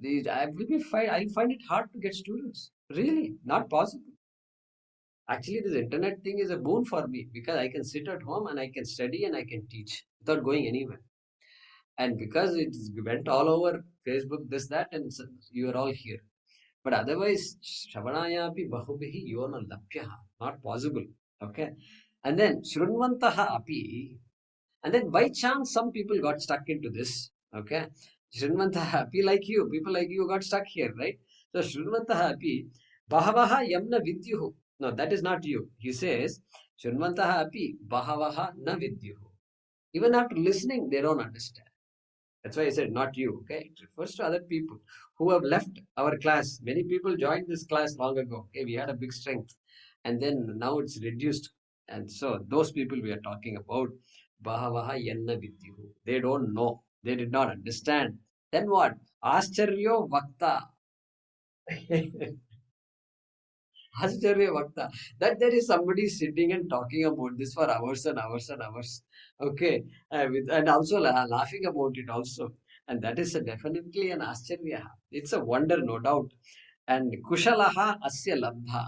I will be fine. I'll find it hard to get students. Really, not possible. Actually, this internet thing is a boon for me because I can sit at home and I can study and I can teach without going anywhere. And because it went all over Facebook, this, that, and so you are all here. But otherwise, Shravanayapi Bahubihi Yona Lapyaha, not possible. Okay. And then Shrunvantaha Api, and then by chance, some people got stuck into this. Okay. Shrunvantaha Api, like you, people like you got stuck here, right? So Shrunvantaha Api, Bahavaha Yamna Vidyuhu. No, that is not you. He says, Shrunvantaha Api, Bahavaha Na Vidyuhu. Even after listening, they don't understand. That's why I said not you. Okay, it refers to other people who have left our class. Many people joined this class long ago. Okay, we had a big strength, and then now it's reduced. And so those people we are talking about, Bahavaha Yanna Vidyuhu. They don't know. They did not understand. Then what? Ascharyo Vakta. Ascharya Vakta. That there is somebody sitting and talking about this for hours and hours and hours. Okay. And also laughing about it also. And that is definitely an Ascharya. It's a wonder, no doubt. And Kushalaha Asya Labdha.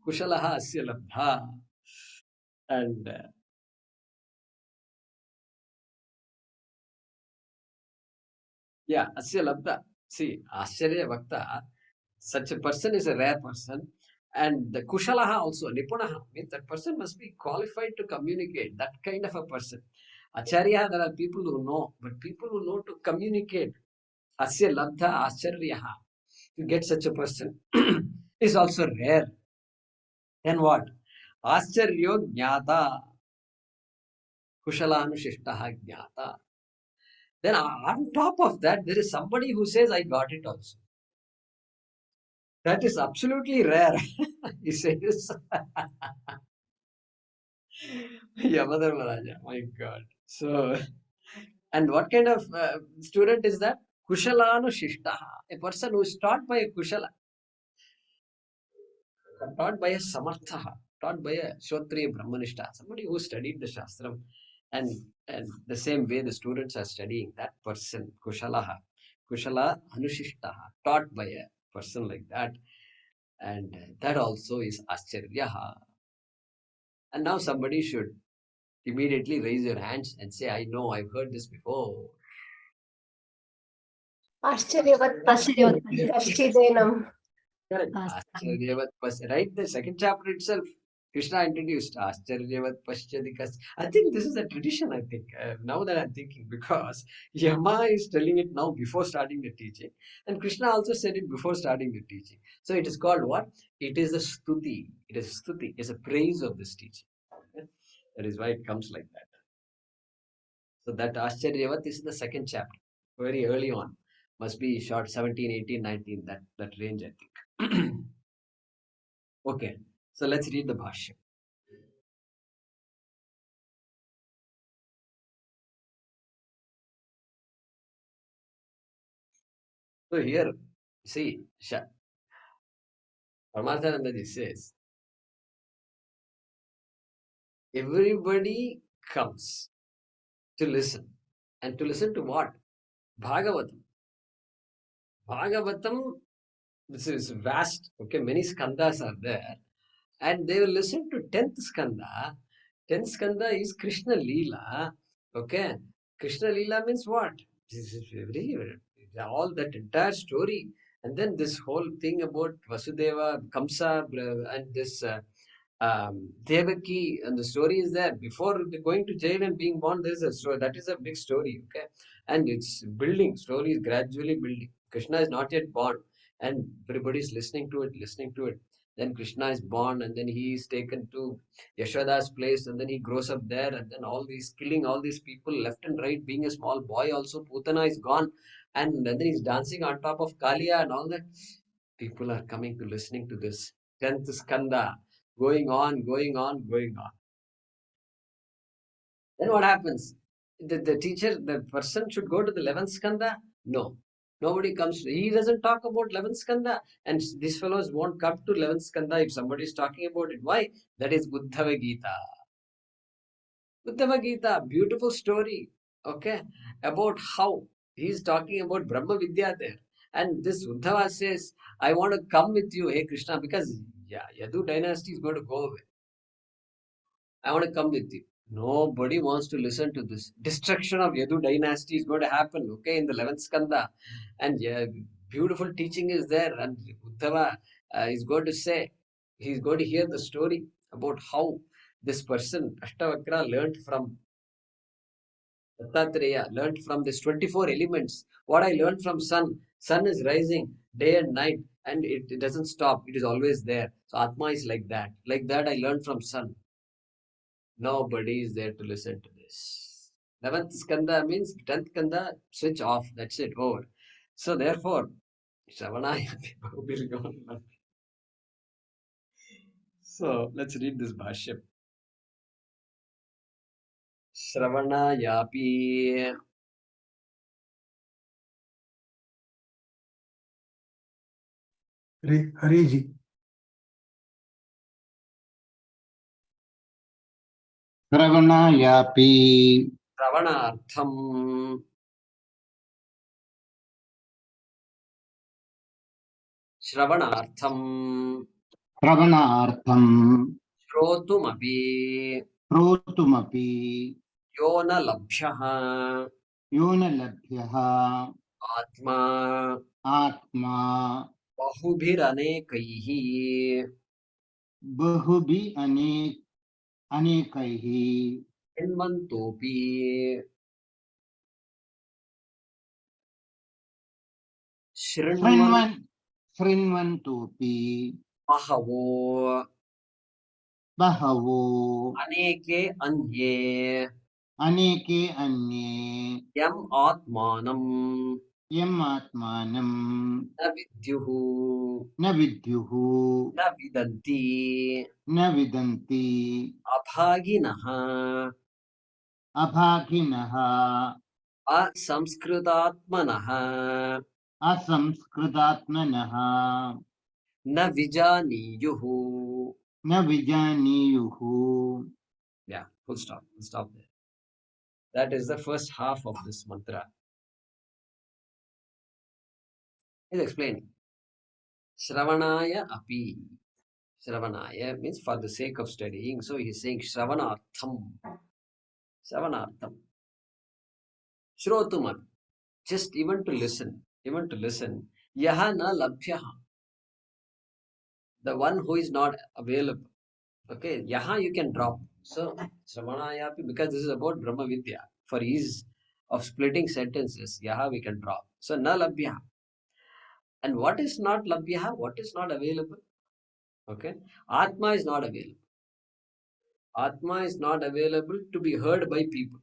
Kushalaha Asya Labdha. And yeah, Asya Labdha. See, Ascharya Vakta, such a person is a rare person. And the Kushalaha also, Nipunaha, means that person must be qualified to communicate, that kind of a person. Acharya, there are people who know, but people who know to communicate, Asya Labdha Acharyaha, to get such a person is also rare. Then what? Ascharyo Jnata, Kushalanusishtaha Jnata. Then on top of that, there is somebody who says, I got it also. That is absolutely rare. He says, Yamadharmaraja, my God. So, and what kind of student is that? Kushalanu Shishtaha, a person who is taught by a Kushala, taught by a Samartha, taught by a Shotriya Brahmanishta, somebody who studied the Shastram. And the same way the students are studying, that person, Kushalaha, Kushala Anushishtaha, taught by a person like that. And that also is Ascharyaha. And now somebody should immediately raise your hands and say, I know, I've heard this before. Ashcharyavat Ashcharyavat Kashchidenam. Correct. Ascharyavat right? The second chapter itself, Krishna introduced Ascharyavat Paschadikas. I think this is a tradition, I think, now that I'm thinking, because Yama is telling it now before starting the teaching, and Krishna also said it before starting the teaching. So it is called what? It is a stuti. It is stuti. It's a praise of this teaching. Okay? That is why it comes like that. So that Ascharyavat is the second chapter, very early on. Must be short 17, 18, 19, that range, I think. Okay, so let's read the Bhaashyam. So here, see, Paramathanandaji says, everybody comes to listen. And to listen to what? Bhagavatam. Bhagavatam, this is vast, okay, many skandhas are there. And they will listen to 10th skandha. 10th skandha is Krishna Leela. Okay. Krishna Leela means what? This is very, all that entire story. And then this whole thing about Vasudeva, Kamsa, and this Devaki, and the story is there. Before going to jail and being born, there is a story. That is a big story. Okay. And it's building. Story is gradually building. Krishna is not yet born. And everybody is listening to it, listening to it. Then Krishna is born, and then he is taken to Yashoda's place, and then he grows up there, and then all these killing all these people left and right, being a small boy also. Putana is gone, and then he's dancing on top of Kalia and all that. People are coming to listening to this 10th skanda, going on, going on, going on. Then what happens? The teacher, the person should go to the 11th skanda? No. Nobody comes. He doesn't talk about 11th skanda, and these fellows won't come to 11th skanda if somebody is talking about it. Why? That is Uddhava Gita. Uddhava Gita, beautiful story. Okay, about how he is talking about Brahma Vidya there. And this Uddhava says, I want to come with you, hey Krishna, because Yadu dynasty is going to go away. I want to come with you. Nobody wants to listen to this. Destruction of Yadu dynasty is going to happen, okay, in the 11th skanda. And beautiful teaching is there. And Uddhava is going to say, he's going to hear the story about how this person, Ashtavakra, learned from Dattatreya, learned from these 24 elements. What I learned from sun is rising day and night, and it doesn't stop. It is always there. So Atma is like that. Like that I learned from sun. Nobody is there to listen to this. 11th skanda means 10th skanda, switch off. That's it, over. So therefore, Shravanaya will go on. So let's read this Bhaashyam. Shravanayapi Hari ji. Shravanayapi Shravanartham Shravanartham Shravanartham Shrotumapi Shrotumapi Yona Labhyaha Yona Labhyaha Atma Atma Bahubhiranekaihi Bahubhi Anekaihi Shrinvantopi Shrinvan Shrinvantopi Bahavo Bahavo Aneke Anye Aneke Anye Yam Atmanam Yam Atmanam Na Vidyuhu Na Vidyuhu Na Vidanti Na Vidanti Abhaginaha Abhaginaha Asamskritatmanaha Asamskritatmanaha Na Vijaniyuhu. Na Vijaniyuhu. Yeah, full stop. We'll stop there. That is the first half of this mantra. He's explaining. Shravanaya api. Shravanaya means for the sake of studying. So he's saying Shravanartham. Shravanartham. Shrotuman. Just even to listen. Even to listen. Yaha na labhyaha. The one who is not available. Okay, yaha you can drop. So Shravanaya api, because this is about Brahma Vidya. For ease of splitting sentences, yaha we can drop. So na labhyaha. And what is not labhyaha? What is not available? Okay, Atma is not available. Atma is not available to be heard by people,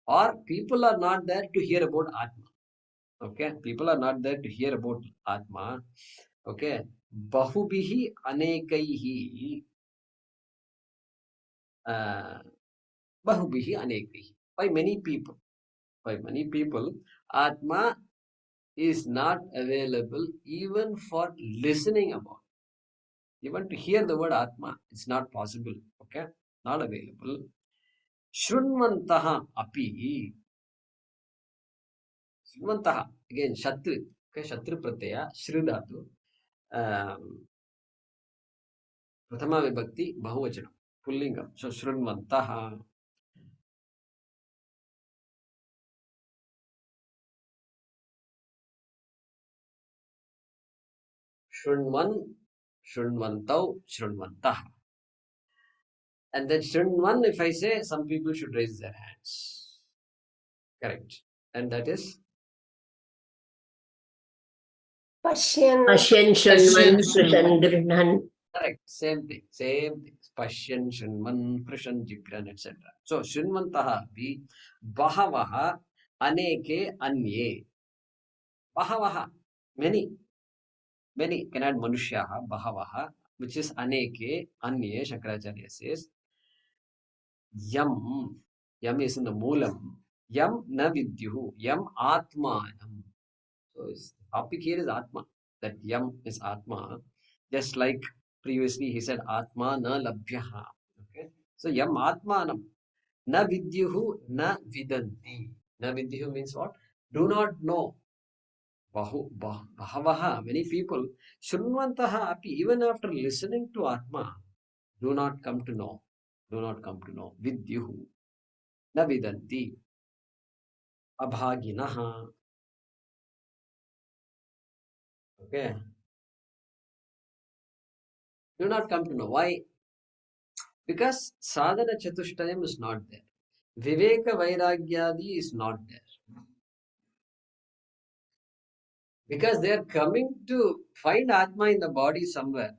or people are not there to hear about Atma. Okay, people are not there to hear about Atma. Okay, Bahubihi Anekaihi. Bahubihi Anekaihi. By many people. By many people, Atma is not available even for listening about. Even to hear the word Atma, it's not possible. Okay, not available. Shrunvantaha api. Shrunvantaha, again, Shatru. Okay, Shatru Pratyaya, Shridhatu. Prathama Vibhakti, Bahuvachanam, Pullingam. So Shrunvantaha. Shrunvan, Shrunvantau, Shrunvantaha. And then Shrunvan, if I say, some people should raise their hands. Correct. And that is Pashyan Pashyan Shunman Prashan Grinhan. correct. Same thing. Same thing. Pashyan, Shunman, Prishan, Jigran, etc. So Shunvantaha be Bahavaha Aneke Anye. Bahavaha. Many. Many. Can add Manushyaha, Bahavaha, which is Aneke Anye, Shankaracharya says. Yam. Yam is in the Moolam. Yam na vidyuhu. Yam Atmanam. So So the topic here is Atma. That Yam is Atma. Just like previously he said Atma na labhyaha. Okay. So Yam Atmanam. Na vidyuhu na vidanti. Na vidyuhu means what? Do not know. Bahavaha, many people, Shunvantaha api, even after listening to Atma, do not come to know. Do not come to know. Vidyuhu. Na vidanti. Abhaginaha. Okay. Do not come to know. Why? Because sadhana chatushtayam is not there. Viveka vairagyadi is not there. Because they are coming to find Atma in the body somewhere.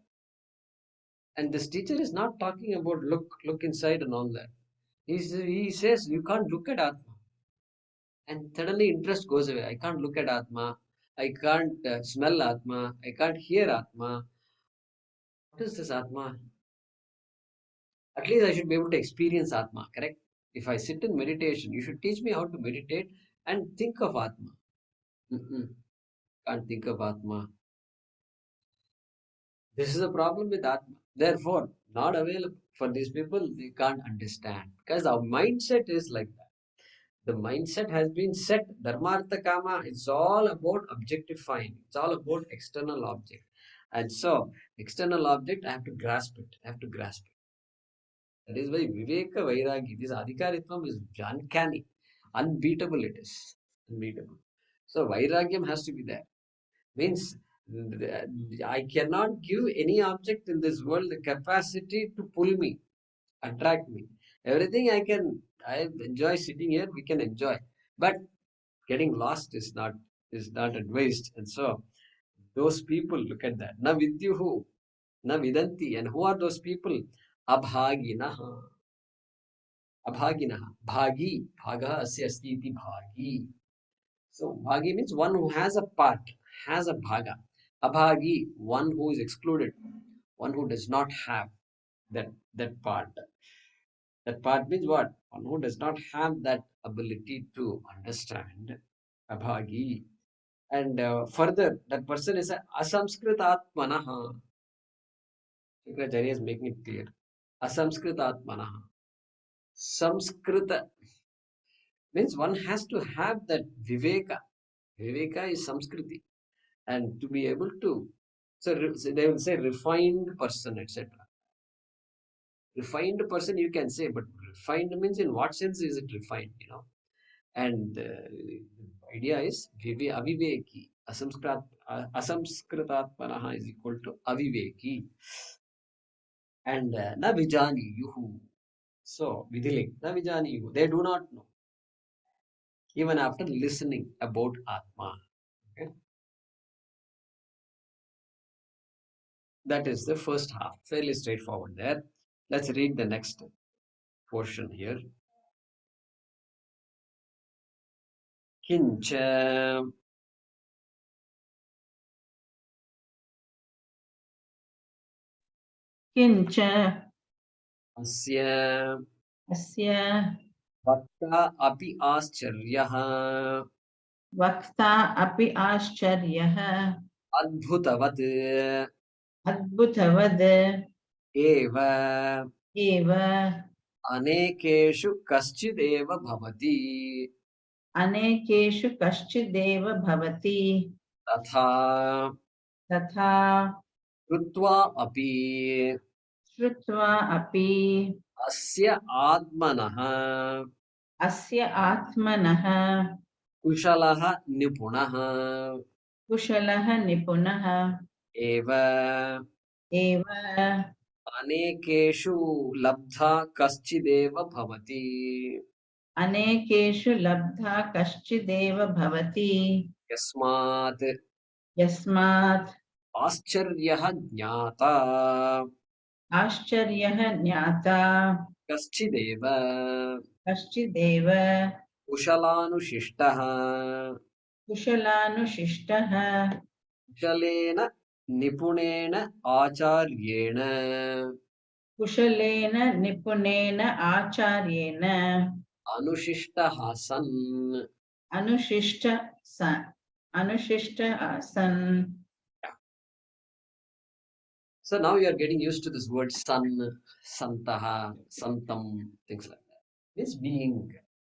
And this teacher is not talking about look inside and all that. He says you can't look at Atma. And suddenly interest goes away. I can't look at Atma. I can't smell Atma. I can't hear Atma. What is this Atma? At least I should be able to experience Atma, correct? If I sit in meditation, you should teach me how to meditate and think of Atma. Can't think of Atma. This is a problem with Atma. Therefore, not available for these people, they can't understand. Because our mindset is like that. The mindset has been set. Dharmartha Kama, it's all about objectifying. It's all about external object. And so, external object, I have to grasp it. I have to grasp it. That is why Viveka Vairagi, this Adhikaritvam is uncanny. Unbeatable it is. Unbeatable. So, Vairagyam has to be there. Means, I cannot give any object in this world the capacity to pull me, attract me. Everything I enjoy sitting here, we can enjoy. But getting lost is not advised. And so those people, look at that. Na vidyuhu, na vidanti. And who are those people? Abhaginaha. Abhaginaha. Bhagi. Bhaga asya asti iti bhagi. So bhagi means one who has a part, has a bhaga. Abhagi, one who is excluded, one who does not have that part. That part means what? One who does not have that ability to understand. Abhagi. And further, that person is a asamskritatmanaha. Shankaracharya is making it clear. Asamskritatmanaha. Samskrita means one has to have that viveka. Viveka is samskriti. And to be able to, so they will say refined person, etc. Refined person you can say, but refined means in what sense is it refined, And the idea is aviveki. Asamskritatmanaha is equal to aviveki. And na vijani yuhu. So, vidiling, na vijani yuhu. They do not know. Even after listening about Atma. Okay? That is the first half. Fairly straightforward there. Let's read the next portion here. Kincha. किञ्च Asya. अस्य Vakta api ascharyaha. वक्ता अपि आश्चर्यः Adbhutavat. अद्भुतवद् Eva. एव Anekeshu kaschideva bhavati. अनेकेषु कश्चिदेव भवति Tatha. तथा Krutva api. श्रुत्वा अपि Asya atmanaha. अस्य आत्मनः Kushalaha nipunaha. कुशलः निपुणः Eva. एव Anekeshu labdha kaschideva bhavati. अनेकेषु लब्धा कश्चिदेव भवति Yasmat. यस्मात् Ascharyaha jnata. आश्चर्यः ज्ञाता Kaschideva. कश्चिदेव Kushalanushishtah. कुशलानुशिष्टः Kushalena nipunena acharyena. कुशलेन निपुणेन आचार्येण Anushishtah san. अनुशिष्ट Anushishta San. So now you are getting used to this word san, santaha, santam, things like that. Means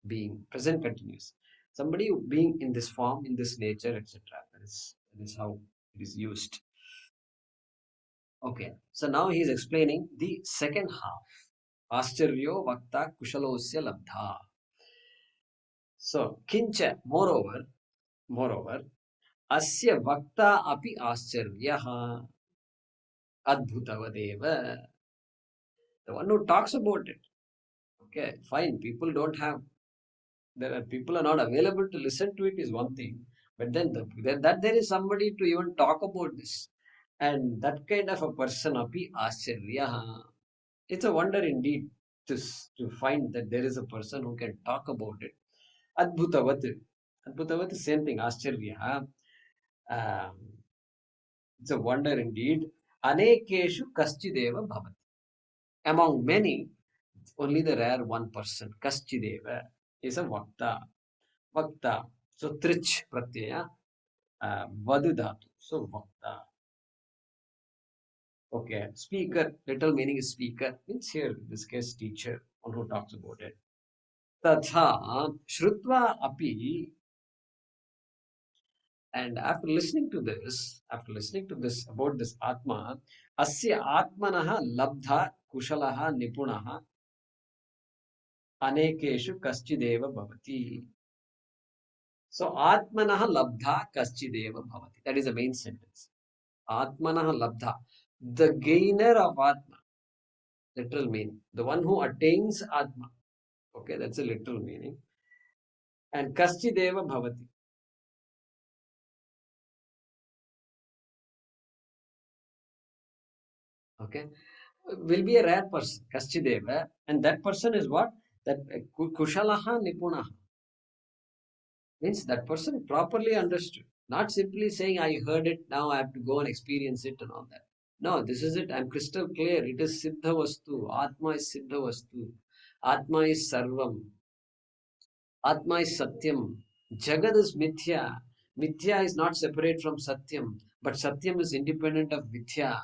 being, present continuous. Somebody being in this form, in this nature, etc. That is how it is used. Okay. So now he is explaining the second half. Ascharyo vakta kushalosya labdha. So kincha, moreover, asya vakta api ascharyaha adbhutavadeva. The one who talks about it. Okay, fine. People don't have, people are not available to listen to it is one thing, but then that there is somebody to even talk about this, and that kind of a person, api ascharya. It's a wonder indeed to find that there is a person who can talk about it. Adbhutavat, adbhutavat, same thing. Ascharya. Um, it's a wonder indeed. Anekeshu kaschideva bhavati. Among many, only the rare one person, kaschideva, is a vakta. Vakta. So trich pratyaya, vadu dhatu. So vakta. Okay. Speaker, literal meaning is speaker. Means here, in this case, teacher, one who talks about it. Tatha shrutva api. And after listening to this about this Atma, asya Atmanaha labdha kushalaha nipunaha anekeshu kaschideva bhavati. So Atmanaha labdha kaschideva bhavati. That is the main sentence. Atmanaha labdha. The gainer of Atma. Literal meaning. The one who attains Atma. Okay, that's a literal meaning. And kaschideva bhavati. Okay. Will be a rare person, Kaschideva, and that person is what? That Kushalaha Nipunaha. Means that person properly understood. Not simply saying, I heard it, now I have to go and experience it and all that. No, this is it. I'm crystal clear. It is Siddha Vastu. Atma is Siddha Vastu. Atma is Sarvam. Atma is Satyam. Jagad is Mithya. Mithya is not separate from Satyam, but Satyam is independent of Mithya.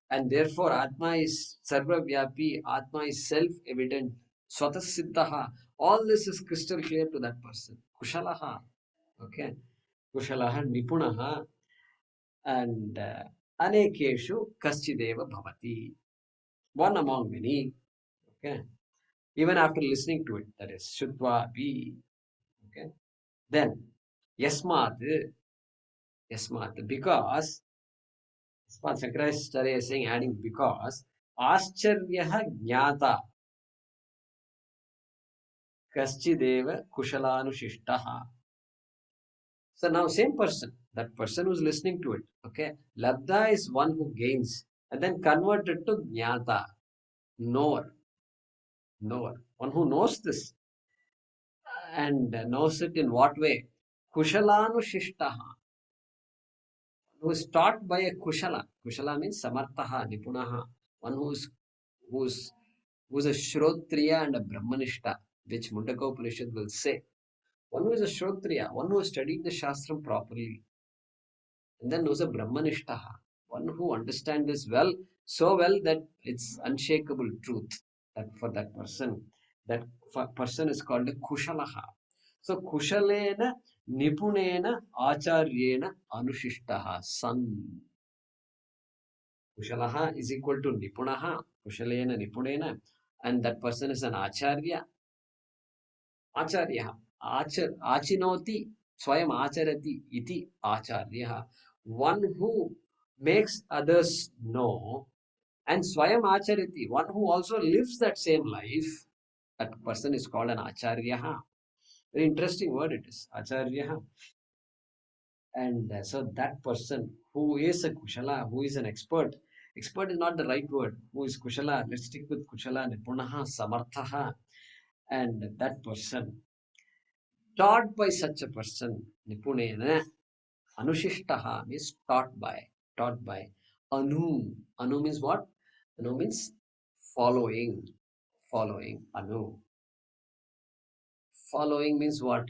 And therefore, Atma is Sarvavyapi, Atma is self-evident, Swatasiddhaha. All this is crystal clear to that person. Kushalaha. Okay. Kushalaha, Nipunaha, and Anekeshu Kaschideva Bhavati. One among many. Okay. Even after listening to it, that is Shutva Api. Okay. Then, Yasmat, because, Shankaracharya is saying, adding because, Ascharyaha Jnata. Kaschideva kushalanusishtaha. So now same person, that person who's listening to it, okay. Labdha is one who gains and then converted to jnata, knower, one who knows this and knows it in what way? Kushalanusishtaha, who is taught by a kushala. Kushala means samarthaha, nipunaha, one who's who's a shrotriya and a brahmanishta, which Mundaka will say. One who is a Shrotriya, one who has studied the Shastram properly, and then knows a Brahmanishtaha, one who understands this well, so well that it's unshakable truth. That for that person is called a Kushalaha. So Kushalena Nipunena Acharyena Anushishtaha San. Kushalaha is equal to Nipunaha, Kushalena Nipunena, and that person is an Acharya. Acharya. Achinoti swayam acharati iti acharya. One who makes others know, and swayam acharati, one who also lives that same life, that person is called an acharya. Very interesting word it is, acharya. And so that person who is a kushala, who is an expert is not the right word, who is kushala, let's stick with kushala, nipunaha, samarthaha, and that person taught by such a person, Nipunena, Anushishtaha means taught by. Anu means what? Anu means following, Anu. Following means what?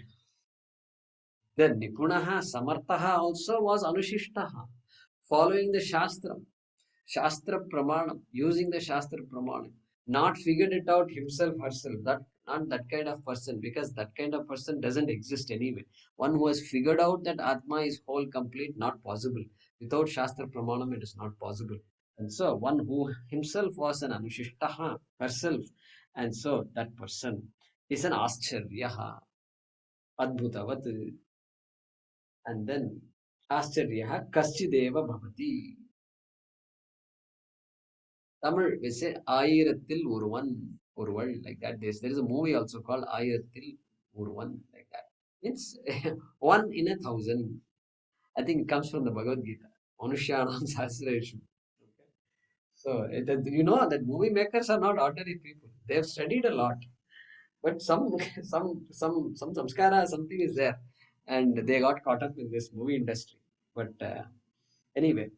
The Nipunaha, Samarthaha also was Anushishtaha, following the Shastra. Shastra Pramanam, using the Shastra Pramanam, not figured it out himself, herself, that not that kind of person, because that kind of person doesn't exist anyway. One who has figured out that Atma is whole, complete, not possible. Without Shastra Pramanam, it is not possible. And so, one who himself was an Anushishtaha, herself, and so that person is an Ascharyaha, Adbhutavat, and then Ascharyaha Kaschideva Bhavati. Tamil, we say Ayirathil Uruvan, Urval, like that. There is a movie also called Ayirathil Uruvan, like that. It's one in 1,000. I think it comes from the Bhagavad Gita. Manushyanam Sahasreshu. Okay. So, you know that movie makers are not ordinary people. They have studied a lot. But some samskara, something is there. And they got caught up in this movie industry. But anyway,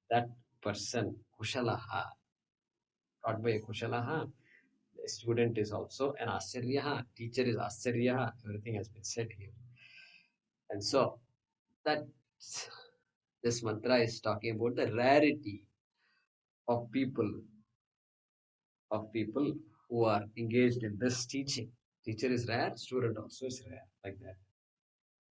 that person, Kushalaha, taught by a Kushalaha, the student is also an Ascharyaha, teacher is Ascharyaha, everything has been said here. And so, that this mantra is talking about the rarity of people who are engaged in this teaching. Teacher is rare, student also is rare, like that.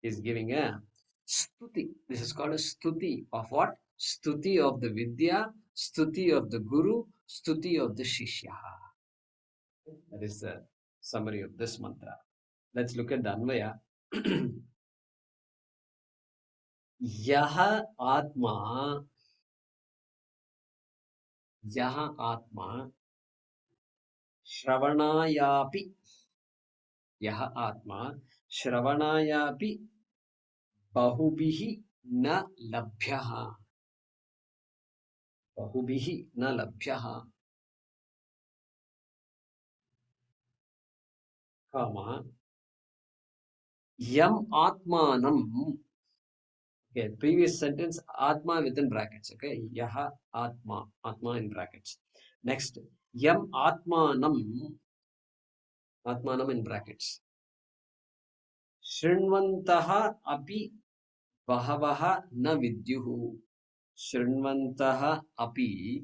He is giving a stuti. This is called a stuti of what? Stuti of the Vidya, stuti of the Guru, stuti of the Shishya. That is the summary of this mantra. Let's look at the Anvaya. Yaha Atma, Yaha Atma, Shravanayapi, Yaha Atma, Shravanayapi, Bahubihi na Labhyaha, Bahubihi na Labhyaha, Kama, Yam Atmanam. Okay, previous sentence, Atma within brackets. Okay, Yaha Atma, Atma in brackets. Next, Yam Atmanam, Atmanam in brackets. Shrinvantaha api Bahavaha na vidyuhu. Shrinvantaha api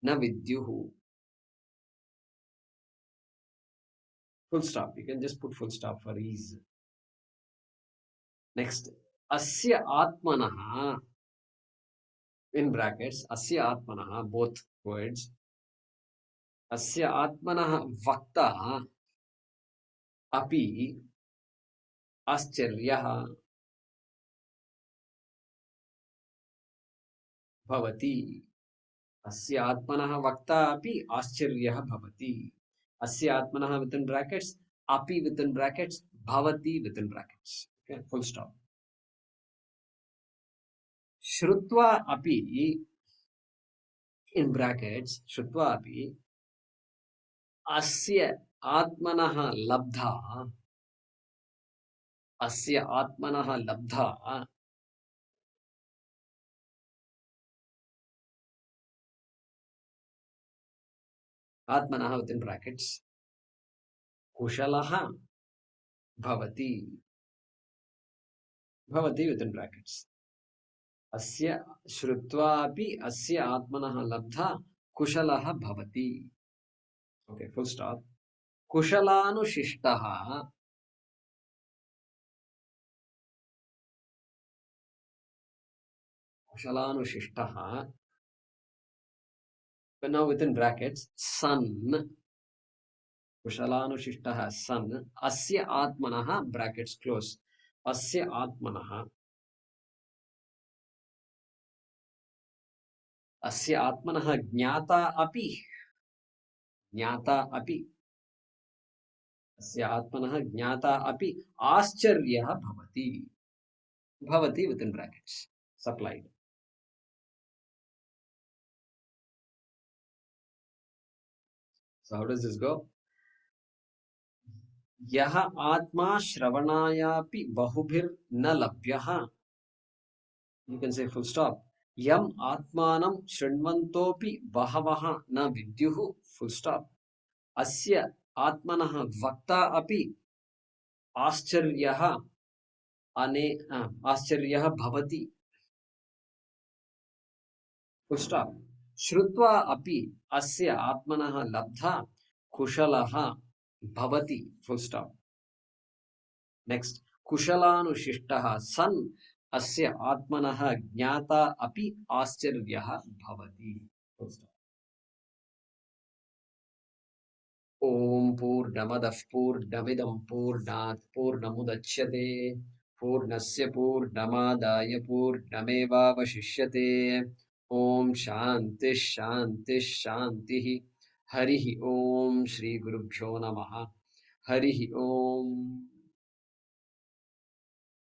na vidyuhu. Full stop. You can just put full stop for ease. Next, Asya Atmanaha in brackets. Asya Atmanaha, both words. Asya Atmanaha Vakta api Ascharyaha Bhavati. Asya Atmanaha Vakta api Ascharyaha Bhavati. Asya Atmanaha within brackets, api within brackets, Bhavati within brackets. Okay, full stop. Shrutva api in brackets, Shrutva api Asya Atmanaha Labdha, Asya Atmanaha Labdha Atmanaha within brackets, Kushalaha Bhavati, Bhavati within brackets. Asya Shrutva api Asya Atmanaha Labdha Kushalaha Bhavati. Okay, full stop. Kushalanu Shishtaha, but now within brackets, son, Kushalanu Shishtaha, son, Asya Atmanaha, brackets close, Asya Atmanaha, Asya Atmanaha, Jnata api, Jnata api, Asya Atmanaha, Jnata api, Ascharyaha Bhavati, Bhavati within brackets, supplied. So how does this go? Yaha Atma Shravanayapi Bahubhir na Labhyaha. You can say full stop. यम आत्मानं शृण्वन्तोऽपि बहवः न विद्युः full stop अस्य आत्मनः वक्ता अपि आश्चर्यः आश्चर्यः भवति full stop श्रुत्वा अपि अस्य आत्मनः लब्धा कुशलः भवति फुल स्टॉप नेक्स्ट कुशलानुशिष्टः सन् अस्य आत्मनः ज्ञाता अपि आश्चर्यः भवति फुल स्टॉप ओम पूर्णमदः पूर्णमिदं पूर्णात् पूर्णमुदच्यते पूर्णस्य पूर्णमादाय पूर्णमेवावशिष्यते ओम शांति शांति शांतिः हरिः ओम श्री गुरुभ्यो नमः हरिः ओम